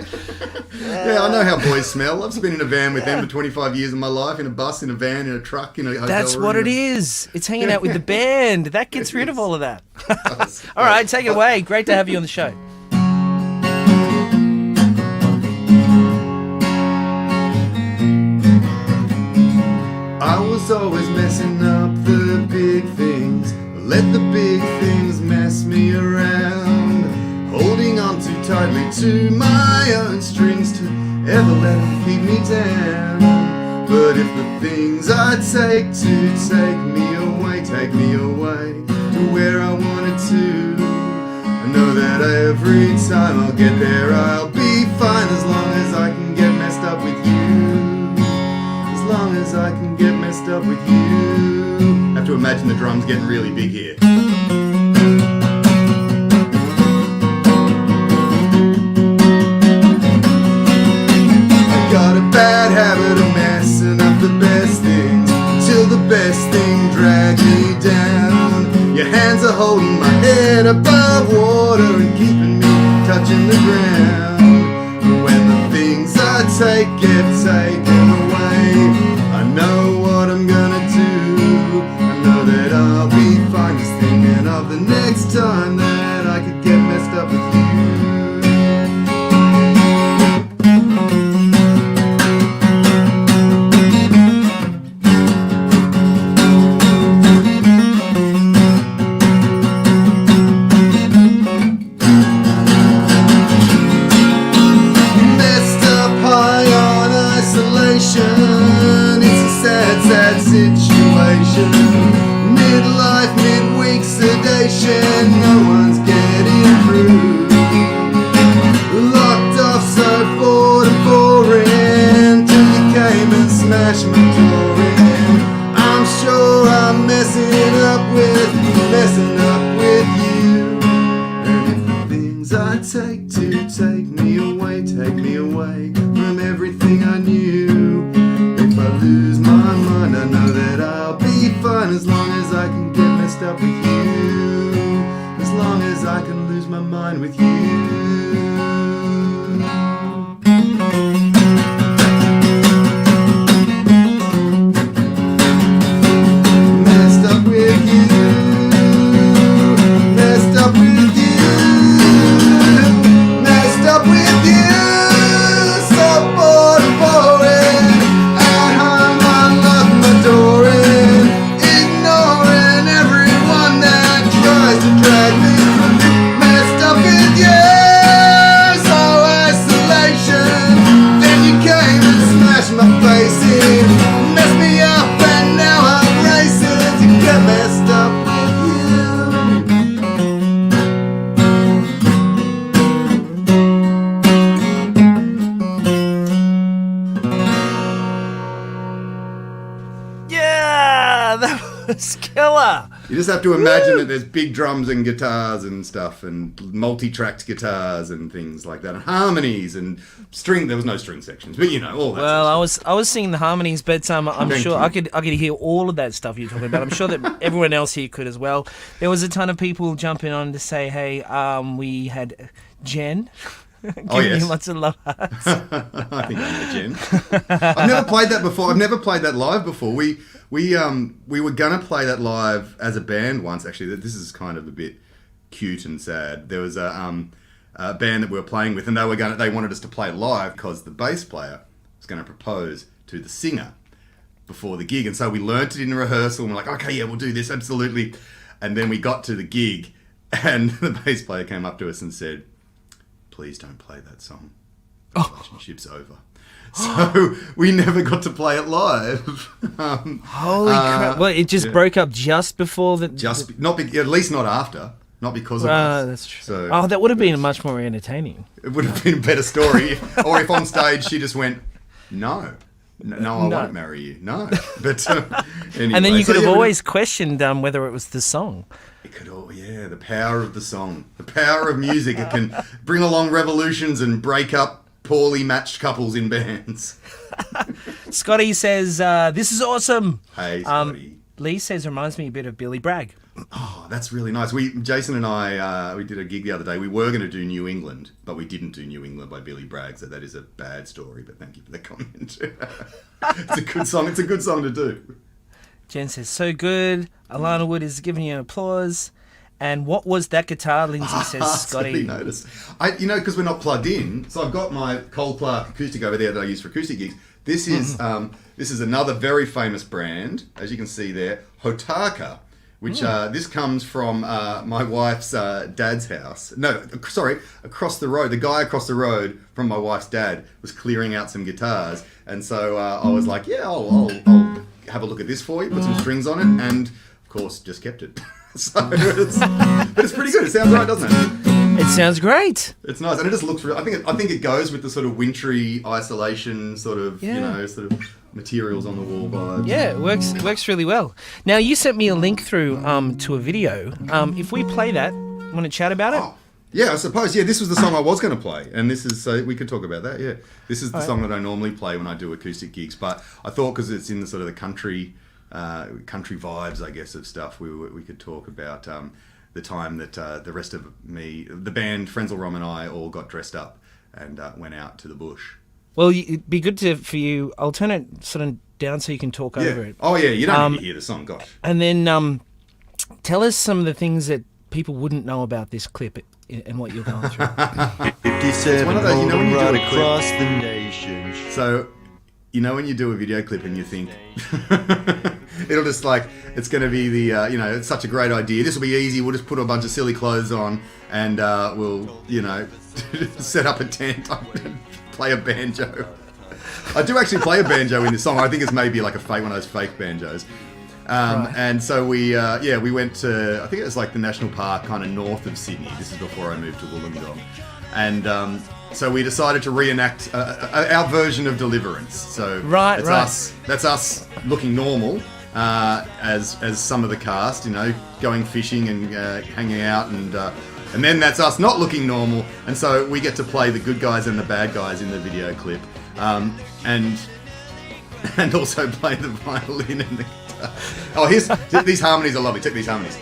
Speaker 2: Yeah, I know how boys smell. I've been in a van with them for 25 years of my life, in a bus, in a van, in a truck, in a hotel
Speaker 1: That's
Speaker 2: room.
Speaker 1: what it is. It's hanging out with the band. That gets rid of all of that. All right, take it away. Great to have you on the show.
Speaker 2: I was always messing up the big things. Let the big things mess me around. Holding on too tightly to my own strings to ever let them keep me down. But if the things I take to take me away to where I wanted to, I know that every time I'll get there I'll be fine, as long as I can get messed up with you. As long as I can get messed up with you. I have to imagine the drums getting really big here. I got a bad habit of messing up the best things until the best thing drags me down. Your hands are holding my head above water and keeping me touching the ground. When the things I take get taken away, I know what I'm gonna do. I know that I'll be fine, just thinking of the next time that I could get messed up with you. Situation, midlife, midweek sedation, no one's getting through. Locked off so bored and boring, till you came and smashed my door in. I'm sure I'm messing up with you. And if the things I take to take me away from everything I knew. If I lose my mind, I know that I'll be fine as long as I can get messed up with you. As long as I can lose my mind with you. Messed up with you. Messed up with you. Messed up with you. So bored and boring. At home unlocked my door in, ignoring everyone that tries to drag me through. Messed up with you. So isolation. Then you came and smashed my face in. Messed me up and now I'm racing to get messed up with you.
Speaker 1: Yeah, that was killer.
Speaker 2: You just have to imagine that there's big drums and guitars and stuff, and multi-tracked guitars and things like that, and harmonies and string. There was no string sections, but you know all that.
Speaker 1: Well,
Speaker 2: sort of
Speaker 1: I was singing the harmonies, but I'm
Speaker 2: Thank
Speaker 1: sure
Speaker 2: you.
Speaker 1: I could hear all of that stuff you're talking about. I'm sure that everyone else here could as well. There was a ton of people jumping on to say, "Hey, we had Jen." Giving
Speaker 2: yes.
Speaker 1: you lots of love hearts.
Speaker 2: I think I know Jen. I've never played that before. I've never played that live before. We were gonna play that live as a band once. Actually, this is kind of a bit cute and sad. There was a band that we were playing with, and they wanted us to play it live because the bass player was going to propose to the singer before the gig, and so we learnt it in rehearsal. And we're like, okay, yeah, we'll do this absolutely. And then we got to the gig, and the bass player came up to us and said, "Please don't play that song. The relationship's over." So we never got to play it live.
Speaker 1: Holy crap! Well, it just broke up just before the.
Speaker 2: At least not after, not because of us.
Speaker 1: That's true.
Speaker 2: So
Speaker 1: that would have been much more entertaining.
Speaker 2: it would have been a better story, if on stage she just went, "No, I won't marry you." No, but anyway.
Speaker 1: And then you could have
Speaker 2: yeah,
Speaker 1: always questioned whether it was the song.
Speaker 2: It could the power of the song, the power of music. It can bring along revolutions and break up poorly matched couples in bands.
Speaker 1: Scotty says, "This is awesome."
Speaker 2: Hey, Scotty.
Speaker 1: Lee says, "Reminds me a bit of Billy Bragg."
Speaker 2: Oh, that's really nice. Jason and I, we did a gig the other day. We were going to do New England, but we didn't do New England by Billy Bragg, so that is a bad story, but thank you for the comment. It's a good song. It's a good song to do.
Speaker 1: Jen says, "So good." Alana Wood is giving you an applause. And what was that guitar, Lindsay says, Scotty?
Speaker 2: Noticed. Because we're not plugged in, so I've got my Cole Clark acoustic over there that I use for acoustic gigs. This is another very famous brand, as you can see there, Hotaka, which this comes from my wife's dad's house. No, sorry, across the road. The guy across the road from my wife's dad was clearing out some guitars, and so I was like, yeah, I'll have a look at this for you, put some strings on it, and of course just kept it. But it's pretty good. It sounds right, doesn't it?
Speaker 1: It sounds great.
Speaker 2: It's nice, and it just looks real. I think it goes with the sort of wintry isolation sort of sort of materials on the wall vibes.
Speaker 1: Yeah, it works really well. Now you sent me a link through to a video. If we play that, want to chat about it?
Speaker 2: Oh, yeah, I suppose. Yeah, this was the song I was going to play, and this is we could talk about that. Yeah, this is the song that I normally play when I do acoustic gigs, but I thought because it's in the sort of the country vibes, I guess, of stuff, we could talk about the time that the rest of the band, Frenzal Rom and I, all got dressed up and went out to the bush.
Speaker 1: Well, it'd be good for you. I'll turn it sort of down so you can talk over it.
Speaker 2: Oh yeah, you don't need to hear the song, gosh.
Speaker 1: And then tell us some of the things that people wouldn't know about this clip and what you're going through.
Speaker 6: 57
Speaker 2: one of those, you know, when you do
Speaker 6: right
Speaker 2: a clip-
Speaker 6: across the nation.
Speaker 2: So, you know, when you do a video clip and you think it'll just like, it's going to be the, you know, it's such a great idea. This will be easy. We'll just put a bunch of silly clothes on and we'll, you know, set up a tent, play a banjo. I do actually play a banjo in this song. I think it's maybe like one of those fake banjos.
Speaker 1: Right.
Speaker 2: And so we went to, I think it was like the national park kind of north of Sydney. This is before I moved to Wollongong. And so we decided to reenact our version of Deliverance. So that's us looking normal as some of the cast, you know, going fishing and hanging out, and then that's us not looking normal. And so we get to play the good guys and the bad guys in the video clip, and also play the violin and the guitar. Oh, these harmonies are lovely. Check these harmonies.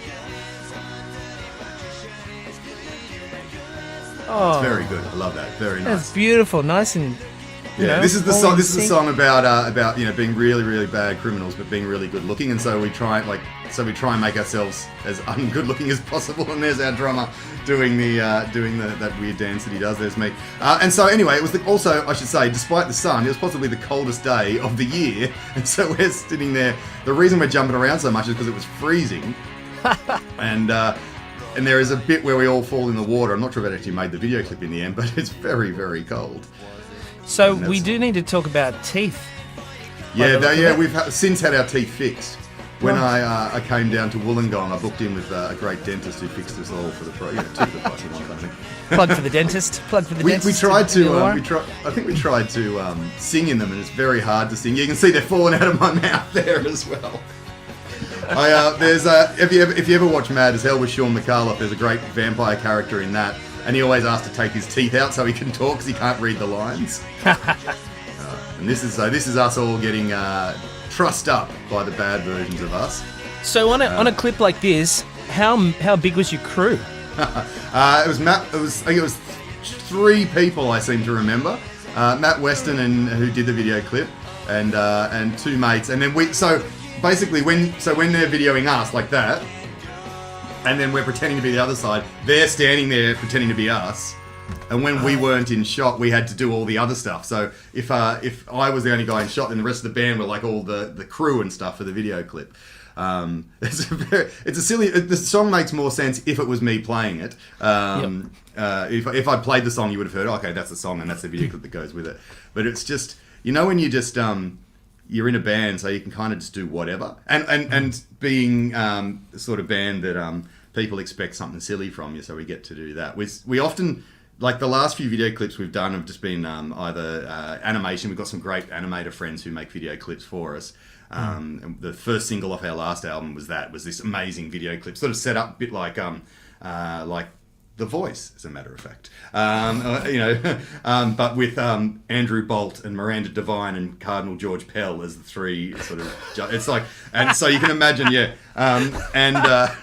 Speaker 1: Oh,
Speaker 2: It's very good. I love that. Very nice.
Speaker 1: that's beautiful. Nice and, you know,
Speaker 2: this is the
Speaker 1: all
Speaker 2: song.
Speaker 1: in
Speaker 2: This is a
Speaker 1: sync.
Speaker 2: song about you know, being really really bad criminals, but being really good looking. And so we try and make ourselves as ungood looking as possible. And there's our drummer doing that weird dance that he does. There's me. And so anyway, it was also, I should say, despite the sun, it was possibly the coldest day of the year. And so we're sitting there. The reason we're jumping around so much is because it was freezing. And there is a bit where we all fall in the water. I'm not sure if it actually made the video clip in the end, but it's very, very cold.
Speaker 1: So we do need to talk about teeth.
Speaker 2: We've since had our teeth fixed. When I came down to Wollongong, I booked in with a great dentist who fixed us all for the tooth advice and all that kind of thing.
Speaker 1: Plug for the dentist. Plug for the dentist.
Speaker 2: We tried
Speaker 1: in
Speaker 2: to.
Speaker 1: Illawarra.
Speaker 2: I think we tried to sing in them, and it's very hard to sing. You can see they're falling out of my mouth there as well. If you ever watch Mad as Hell with Sean McAuliffe, there's a great vampire character in that, and he always asks to take his teeth out so he can talk because he can't read the lines. And this is us all getting trussed up by the bad versions of us.
Speaker 1: So on a clip like this, how big was your crew?
Speaker 2: It was Matt. I think it was 3 people I seem to remember. Matt Weston who did the video clip, and 2 mates, and then basically, when they're videoing us like that, and then we're pretending to be the other side, they're standing there pretending to be us. And when we weren't in shot, we had to do all the other stuff. So if I was the only guy in shot, then the rest of the band were like all the crew and stuff for the video clip. It's a silly. The song makes more sense if it was me playing it. If I played the song, you would have heard, okay, that's the song and that's the video clip that goes with it. But it's just, you know, when you just you're in a band, so you can kind of just do whatever. And being the sort of band that people expect something silly from you, so we get to do that. We often, like the last few video clips we've done have just been either animation. We've got some great animator friends who make video clips for us. And the first single off our last album was this amazing video clip, sort of set up a bit like The Voice, as a matter of fact, but with Andrew Bolt and Miranda Devine and Cardinal George Pell as the 3 sort of. It's like, and so you can imagine, that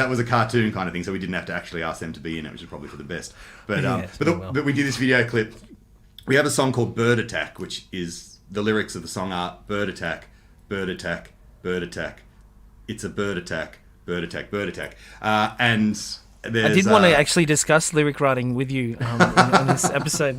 Speaker 2: was a cartoon kind of thing, so we didn't have to actually ask them to be in it, which is probably for the best. But but we did this video clip. We have a song called Bird Attack, which is the lyrics of the song are bird attack, bird attack, bird attack. It's a bird attack. Bird attack, bird attack. And there's,
Speaker 1: I did want to actually discuss lyric writing with you on this episode.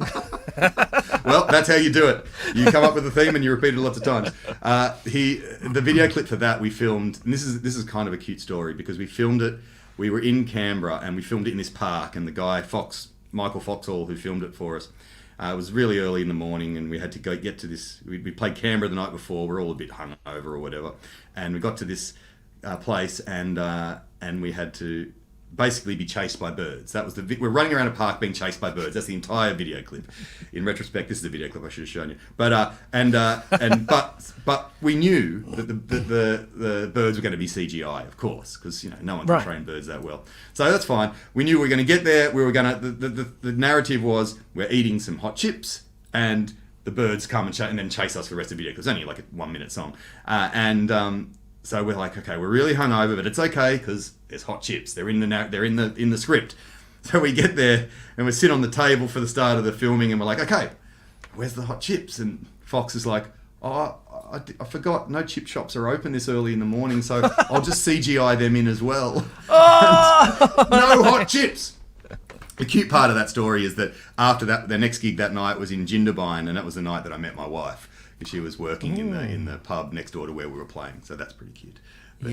Speaker 2: Well, that's how you do it. You come up with a theme and you repeat it lots of times. The video clip for that we filmed, and this is kind of a cute story because we filmed it. We were in Canberra and we filmed it in this park, and the guy Michael Foxhall, who filmed it for us, it was really early in the morning, and we had to go get to this. We played Canberra the night before. We're all a bit hungover or whatever, and we got to this place, and we had to basically be chased by birds. That was we're running around a park being chased by birds. That's the entire video clip. In retrospect, this is a video clip I should have shown you. But we knew that the birds were going to be CGI, of course, because no one can train birds that well. So that's fine. We knew we were going to get there. We were going to. The narrative was we're eating some hot chips and the birds come and then chase us for the rest of the video because it's only like a 1-minute song. So we're like, okay, we're really hungover, but it's okay because there's hot chips. They're in the script. So we get there and we sit on the table for the start of the filming, and we're like, okay, where's the hot chips? And Fox is like, oh, I forgot, no chip shops are open this early in the morning, so I'll just CGI them in as well.
Speaker 1: Oh!
Speaker 2: No hot chips. The cute part of that story is that after that, the next gig that night was in Jindabyne, and that was the night that I met my wife. She was working in the pub next door to where we were playing, so that's pretty cute. But,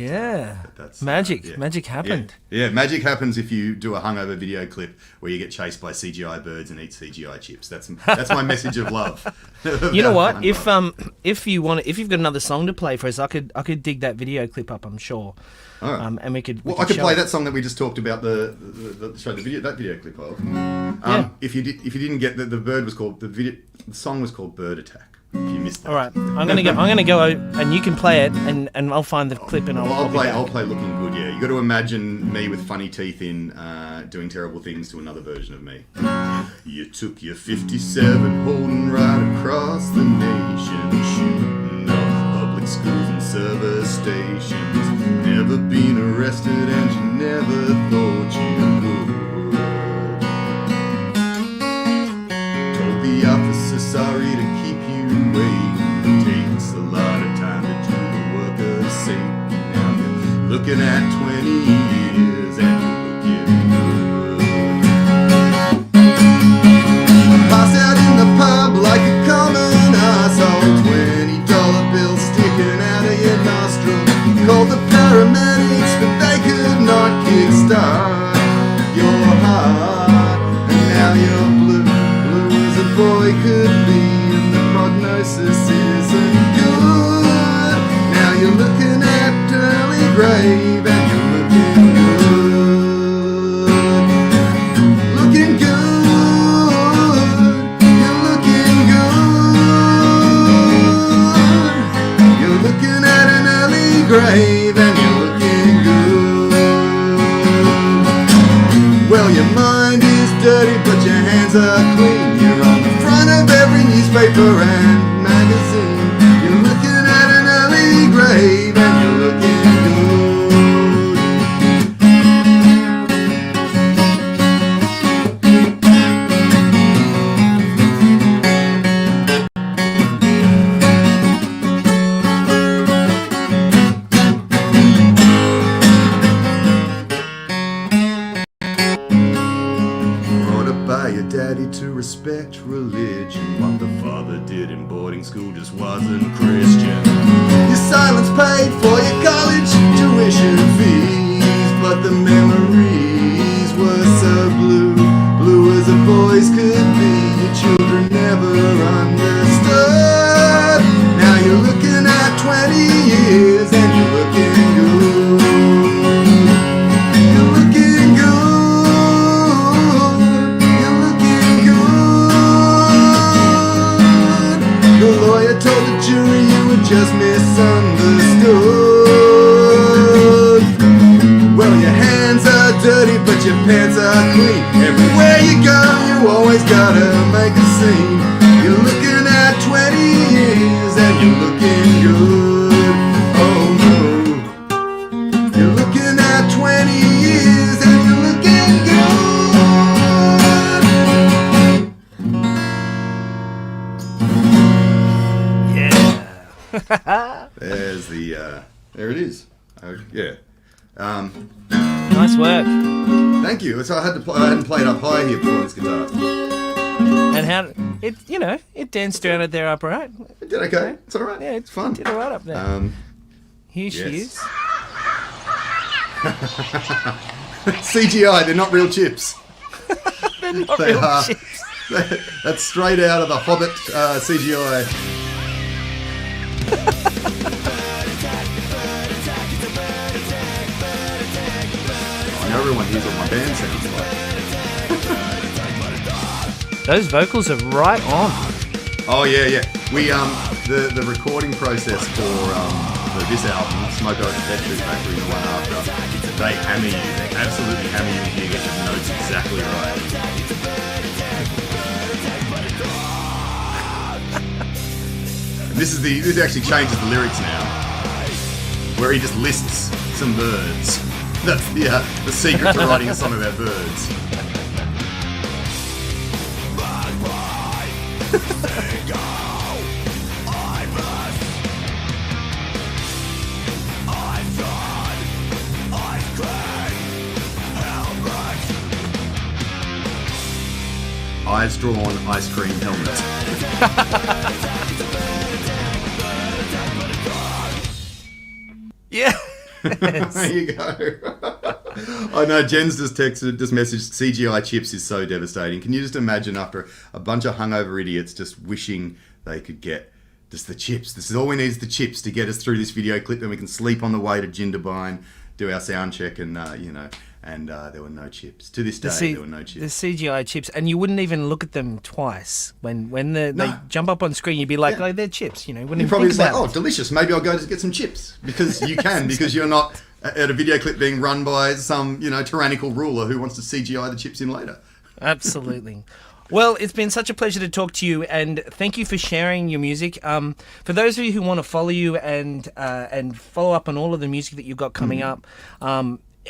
Speaker 2: that's
Speaker 1: magic.
Speaker 2: yeah.
Speaker 1: Magic happened.
Speaker 2: Yeah, magic happens if you do a hungover video clip where you get chased by CGI birds and eat CGI chips. That's my message of love.
Speaker 1: You know what? If you've got another song to play for us, I could dig that video clip up. I'm sure.
Speaker 2: All right.
Speaker 1: And we could.
Speaker 2: I could play that song that we just talked about. The video clip of. If you didn't get the bird was called the song was called Bird Attack. If you missed that.
Speaker 1: All right, I'm gonna go and you can play it, and I'll find the clip and I'll
Speaker 2: play Looking Good. Yeah, you got to imagine me with funny teeth in doing terrible things to another version of me. You took your 57 holding right across the nation, shooting up public schools and service stations. Never been arrested and you never thought you would. Told the officer sorry to keep you waiting. Takes a lot of time to do the work of safety. Now you're looking at 20 years and you're looking good. Pass out in the pub like a common asshole. $20 bill sticking out of your nostril. Called the paramedics but they could not kickstart your heart. And now you're blue as a boy could be. Prognosis isn't good. Now you're looking at early grave and you're looking good. Looking good. You're looking good. You're looking at an early grave and you're looking good. Well, your mind is dirty but your hands are clean. You're on the front of every newspaper and magazine. You're looking at an early grave and you're looking good. Ordered by your daddy to respect religion. What the father did in boarding school just wasn't Christian. Your silence paid for your college tuition fees, but the memories were so blue, blue as a boy's could be. Your children never understood. Now you're looking at 20 years and you're looking good. You're looking good. You're looking good. The lawyer told the jury you were just misunderstood. Well, your hands are dirty, but your pants are clean. Everywhere you go, you always gotta make a scene. You're looking at 20 years and you're looking good. Oh no. You're looking at 20 years and you're looking good.
Speaker 1: Yeah.
Speaker 2: There's the, there it is. Yeah.
Speaker 1: Nice work.
Speaker 2: Thank you. So I hadn't played up high here before this guitar.
Speaker 1: And how it it danced around it there upright.
Speaker 2: It did okay. It's all right.
Speaker 1: Yeah,
Speaker 2: it's fun.
Speaker 1: Did all right up there. Here she is.
Speaker 2: CGI. They're not real chips.
Speaker 1: They're not
Speaker 2: They
Speaker 1: real
Speaker 2: are.
Speaker 1: chips.
Speaker 2: That's straight out of the Hobbit CGI. I know everyone hears what my band sounds like.
Speaker 1: Those vocals are right on.
Speaker 2: Oh yeah. We the recording process for this album, Smoke Out the Pet Food Factory, the one after, they hammer you. They absolutely hammer you until you get the notes exactly right. This actually changes the lyrics now. where he just lists some birds. That's the secret to writing a song about birds. Eyes drawn, ice cream helmet.
Speaker 1: Yeah.
Speaker 2: There you go. I know Jen's just messaged, CGI chips is so devastating. Can you just imagine after a bunch of hungover idiots just wishing they could get just the chips? This is all we need is the chips to get us through this video clip, and we can sleep on the way to Jindabyne, do our sound check, and there were no chips. To this day, there were no chips.
Speaker 1: The CGI chips, and you wouldn't even look at them twice. When they jump up on screen, you'd be like, oh, they're chips, you know.
Speaker 2: You're probably just like, oh, delicious. Maybe I'll go to get some chips. Because you can, because you're not at a video clip being run by some, tyrannical ruler who wants to CGI the chips in later.
Speaker 1: Absolutely. Well, it's been such a pleasure to talk to you, and thank you for sharing your music. For those of you who want to follow you and follow up on all of the music that you've got coming up,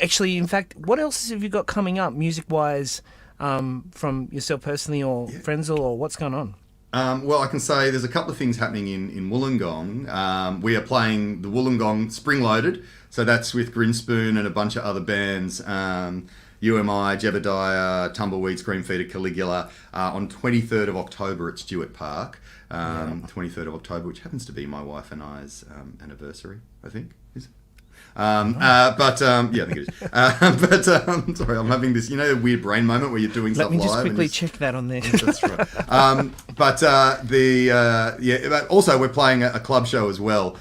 Speaker 1: actually, in fact, what else have you got coming up, music-wise, from yourself personally or Frenzal, or what's going on?
Speaker 2: Well, I can say there's a couple of things happening in Wollongong. We are playing the Wollongong Spring Loaded, so that's with Grinspoon and a bunch of other bands. UMI, Jebediah, Tumbleweeds, Greenfeeder, Caligula. On 23rd of October at Stewart Park. 23rd of October, which happens to be my wife and I's anniversary, I think. Is it? I think it is. Sorry, I'm having this, a weird brain moment where you're doing stuff live.
Speaker 1: Let me just quickly check that on there.
Speaker 2: That's right. But also we're playing a club show as well,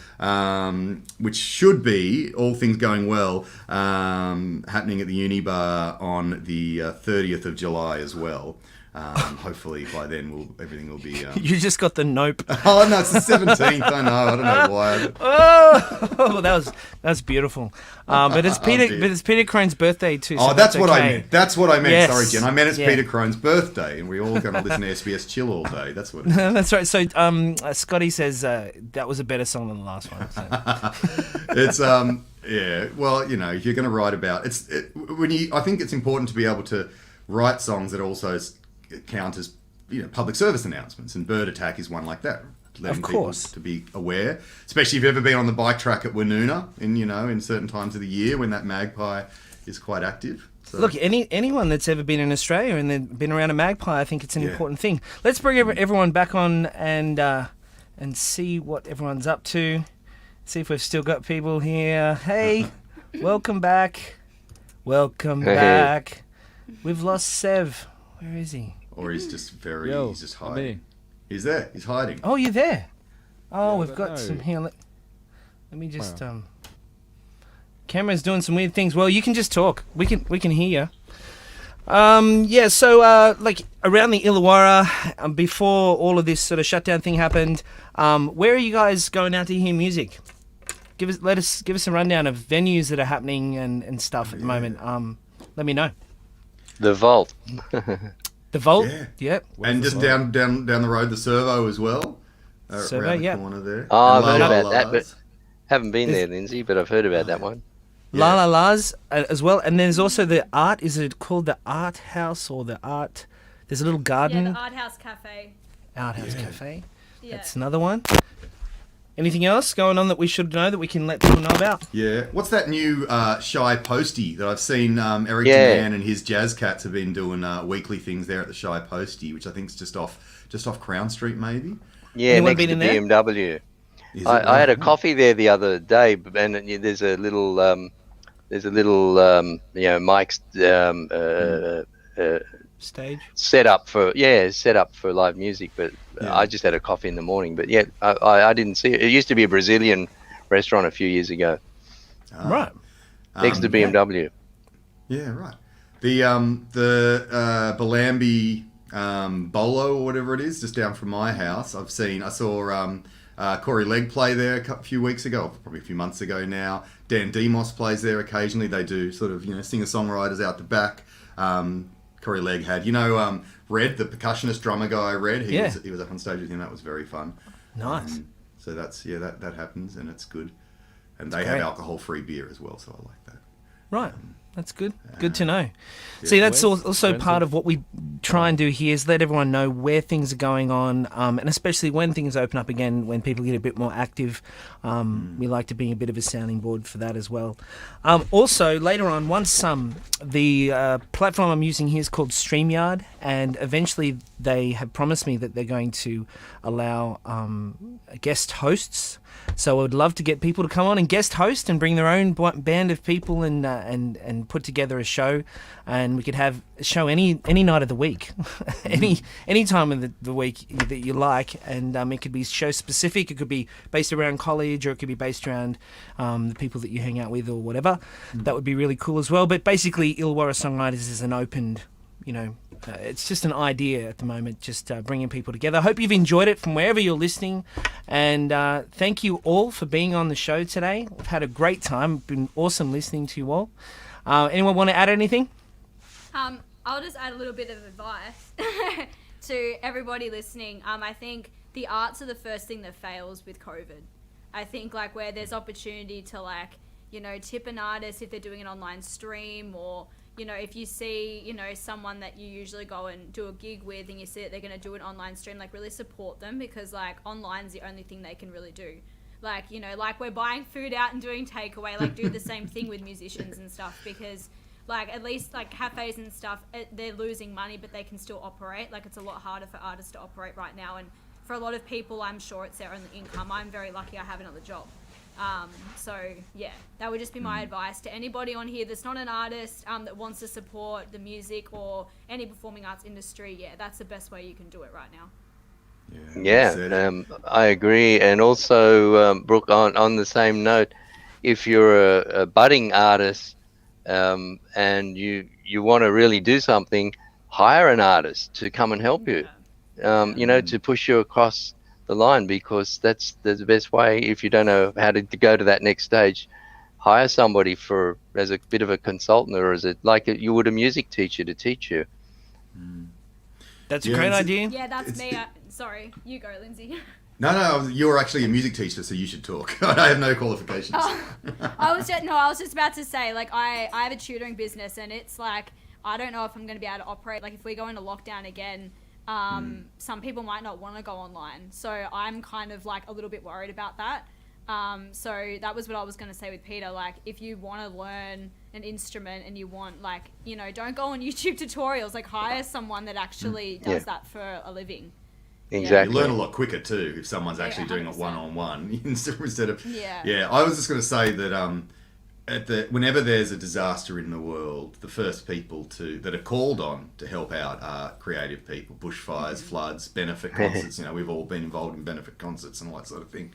Speaker 2: which should be, all things going well, happening at the Uni Bar on the 30th of July as well. Hopefully by then everything will be...
Speaker 1: You just got the nope.
Speaker 2: Oh, no, it's the 17th. I know. I don't know why.
Speaker 1: That was beautiful. But it's Peter Crone's birthday too. So
Speaker 2: that's what I meant. That's what I meant.
Speaker 1: Yes.
Speaker 2: Sorry, Jen. I meant it's Peter Crone's birthday, and we're all going to listen to SBS Chill all day. That's what.
Speaker 1: That's right. So Scotty says that was a better song than the last one. So.
Speaker 2: It's yeah. Well, if you're going to write about I think it's important to be able to write songs that also count as public service announcements, and Bird Attack is one like that. Letting people to be aware, especially if you've ever been on the bike track at Woonona in certain times of the year when that magpie is quite active. So.
Speaker 1: Look, anyone that's ever been in Australia and then been around a magpie, I think it's an important thing. Let's bring everyone back on and see what everyone's up to. See if we've still got people here. Hey, welcome back. Welcome back. We've lost Sev. Where is he?
Speaker 2: Or he's just he's just hiding.
Speaker 3: Me.
Speaker 2: He's there. He's hiding.
Speaker 1: Oh, you're there. Oh, we've got some here. Let me just camera's doing some weird things. Well, you can just talk. We can hear you. So like around the Illawarra, before all of this sort of shutdown thing happened, where are you guys going out to hear music? Give us a rundown of venues that are happening and stuff at the moment. Let me know.
Speaker 5: The Vault.
Speaker 1: The Vault?
Speaker 2: Yeah.
Speaker 1: Yep.
Speaker 2: And just down the road, the Servo as well.
Speaker 1: Servo,
Speaker 2: around the corner there.
Speaker 5: Oh, I've
Speaker 2: And
Speaker 5: heard
Speaker 2: La
Speaker 5: about
Speaker 2: La
Speaker 5: that, but haven't been there, Lindsay, but I've heard about that one.
Speaker 1: La La La's as well. And there's also the art. Is it called the Art House or the Art? There's a little garden.
Speaker 4: Yeah, the Art House Cafe.
Speaker 1: Art House Cafe.
Speaker 4: Yeah.
Speaker 1: That's another one. Anything else going on that we should know that we can let people know about?
Speaker 2: Yeah. What's that new Shy Postie that I've seen Eric DeMann and his Jazz Cats have been doing weekly things there at the Shy Postie, which I think is just off Crown Street maybe?
Speaker 5: Yeah,
Speaker 1: Anyone
Speaker 5: next
Speaker 1: been
Speaker 5: to
Speaker 1: in there?
Speaker 5: BMW. I had a coffee there the other day, and there's a little Mike's
Speaker 1: Stage?
Speaker 5: set up for live music, but I just had a coffee in the morning. But I didn't see it. It used to be a Brazilian restaurant a few years ago,
Speaker 1: Right.
Speaker 5: next to BMW.
Speaker 2: Yeah, right. The Bellambi Bolo or whatever it is, just down from my house. I saw Corey Legg play there a few weeks ago, probably a few months ago now. Dan Demos plays there occasionally. They do sort of singer-songwriters out the back. Corey Legg had, Red, the percussionist drummer guy, Red. He was up on stage with him. That was very fun.
Speaker 1: Nice.
Speaker 2: So that's that happens and it's good. and they have alcohol-free beer as well. So I like that.
Speaker 1: Right. That's good. Good to know. See, that's also part of what we try and do here is let everyone know where things are going on, and especially when things open up again, when people get a bit more active. We like to be a bit of a sounding board for that as well. Also, later on, once the platform I'm using here is called StreamYard, and eventually they have promised me that they're going to allow guest hosts. So I would love to get people to come on and guest host and bring their own band of people and put together a show, and we could have a show any night of the week, any time of the week that you like, and it could be show specific. It could be based around college, or it could be based around the people that you hang out with, or whatever. That would be really cool as well. But basically, Illawarra Songwriters is an opened, it's just an idea at the moment, just bringing people together. I hope you've enjoyed it from wherever you're listening, and thank you all for being on the show today. I've had a great time. It's been awesome listening to you all. Anyone want to add anything?
Speaker 4: I'll just add a little bit of advice to everybody listening. I think the arts are the first thing that fails with COVID. I think where there's opportunity to tip an artist if they're doing an online stream, or if you see, someone that you usually go and do a gig with and you see that they're going to do an online stream, really support them, because online's the only thing they can really do. We're buying food out and doing takeaway, do the same thing with musicians and stuff, because at least cafes and stuff, they're losing money, but they can still operate. It's a lot harder for artists to operate right now. And for a lot of people, I'm sure it's their only income. I'm very lucky I have another job. So yeah, that would just be my advice to anybody on here that's not an artist, that wants to support the music or any performing arts industry. Yeah, that's the best way you can do it right now.
Speaker 5: I agree. And also, Brooke, on the same note, if you're a budding artist, and you want to really do something, hire an artist to come and help you, to push you across the line, because that's the best way. If you don't know how to go to that next stage, hire somebody as a bit of a consultant, or you would a music teacher to teach you.
Speaker 1: That's a great idea.
Speaker 4: Yeah, that's me. Sorry, you go, Lindsay.
Speaker 2: No, you're actually a music teacher, so you should talk. I have no qualifications.
Speaker 4: I was just about to say, I have a tutoring business, and it's I don't know if I'm going to be able to operate. If we go into lockdown again, some people might not want to go online. So I'm kind of a little bit worried about that. So that was what I was going to say with Peter. If you want to learn an instrument and you want don't go on YouTube tutorials. Hire someone that actually does that for a living.
Speaker 5: Exactly.
Speaker 2: You learn a lot quicker too if someone's actually doing it one-on-one instead of. Yeah. I was just going to say that whenever there's a disaster in the world, the first people that are called on to help out are creative people. Bushfires, floods, benefit concerts. We've all been involved in benefit concerts and all that sort of thing.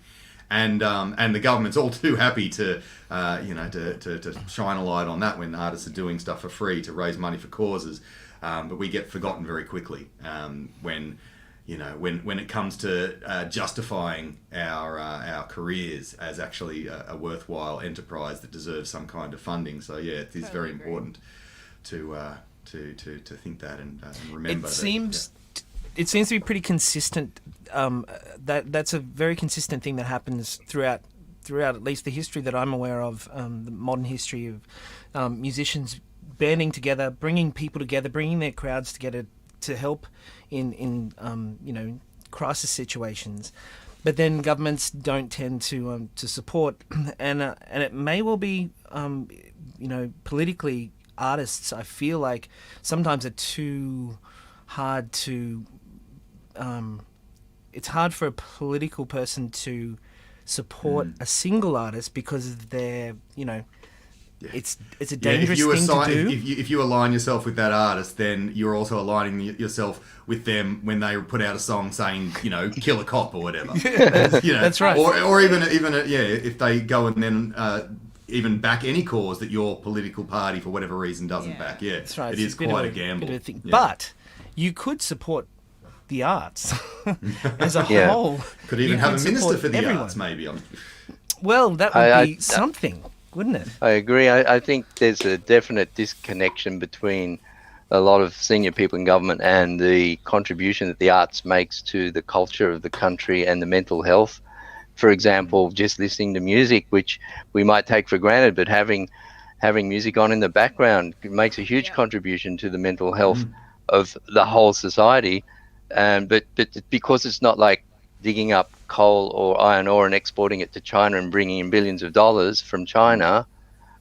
Speaker 2: And the government's all too happy to shine a light on that when artists are doing stuff for free to raise money for causes. But we get forgotten very quickly when it comes to justifying our careers as actually a worthwhile enterprise that deserves some kind of funding. So yeah, it is very important to think that and remember.
Speaker 1: It seems to be pretty consistent. That's a very consistent thing that happens throughout at least the history that I'm aware of, the modern history of musicians banding together, bringing people together, bringing their crowds together to help in crisis situations. But then governments don't tend to support, and it may well be politically, artists, I feel like sometimes are too hard to. It's hard for a political person to support a single artist because they're it's a dangerous thing to do.
Speaker 2: If you align yourself with that artist, then you're also aligning yourself with them when they put out a song saying, kill a cop or whatever.
Speaker 1: That's right.
Speaker 2: Or even if they go and then even back any cause that your political party for whatever reason doesn't back. Yeah, that's right. It is quite a gamble.
Speaker 1: Bit of a thing. Yeah. But you could support the arts as a whole.
Speaker 2: Could even have a minister for the arts, maybe.
Speaker 1: Well, that would be something, wouldn't it?
Speaker 5: I agree. I think there's a definite disconnection between a lot of senior people in government and the contribution that the arts makes to the culture of the country and the mental health. for example, just listening to music, which we might take for granted, but having music on in the background makes a huge contribution to the mental health of the whole society. But because it's not like digging up coal or iron ore and exporting it to China and bringing in billions of dollars from China,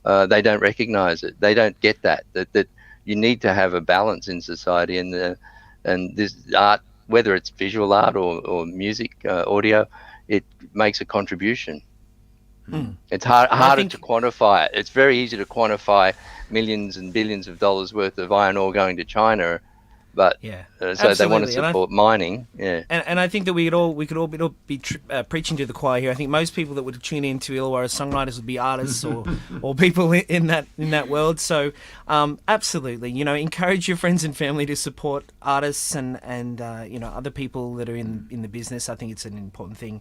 Speaker 5: they don't recognize it. They don't get that you need to have a balance in society, and this art, whether it's visual art or music, audio, it makes a contribution. It's harder to quantify it. It's very easy to quantify millions and billions of dollars worth of iron ore going to China, but so they want to support mining.
Speaker 1: And I think that we could all be preaching to the choir here. I think most people that would tune in to Illawarra Songwriters would be artists or people in that world. So absolutely, encourage your friends and family to support artists and other people that are in the business. I think it's an important thing.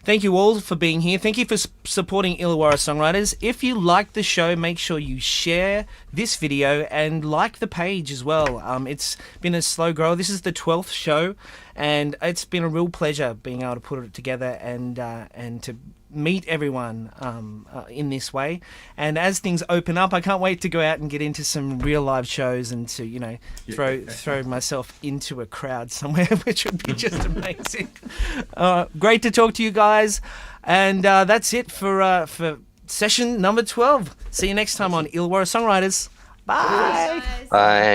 Speaker 1: Thank you all for being here. Thank you for supporting Illawarra Songwriters. If you like the show, make sure you share this video and like the page as well. It's been a slow grower. This is the 12th show, and it's been a real pleasure being able to put it together and to meet everyone in this way. And as things open up, I can't wait to go out and get into some real live shows and to throw myself into a crowd somewhere, which would be just amazing. Great to talk to you guys, and that's it for session number 12. See you next time on Illawarra Songwriters. Bye.
Speaker 5: Bye.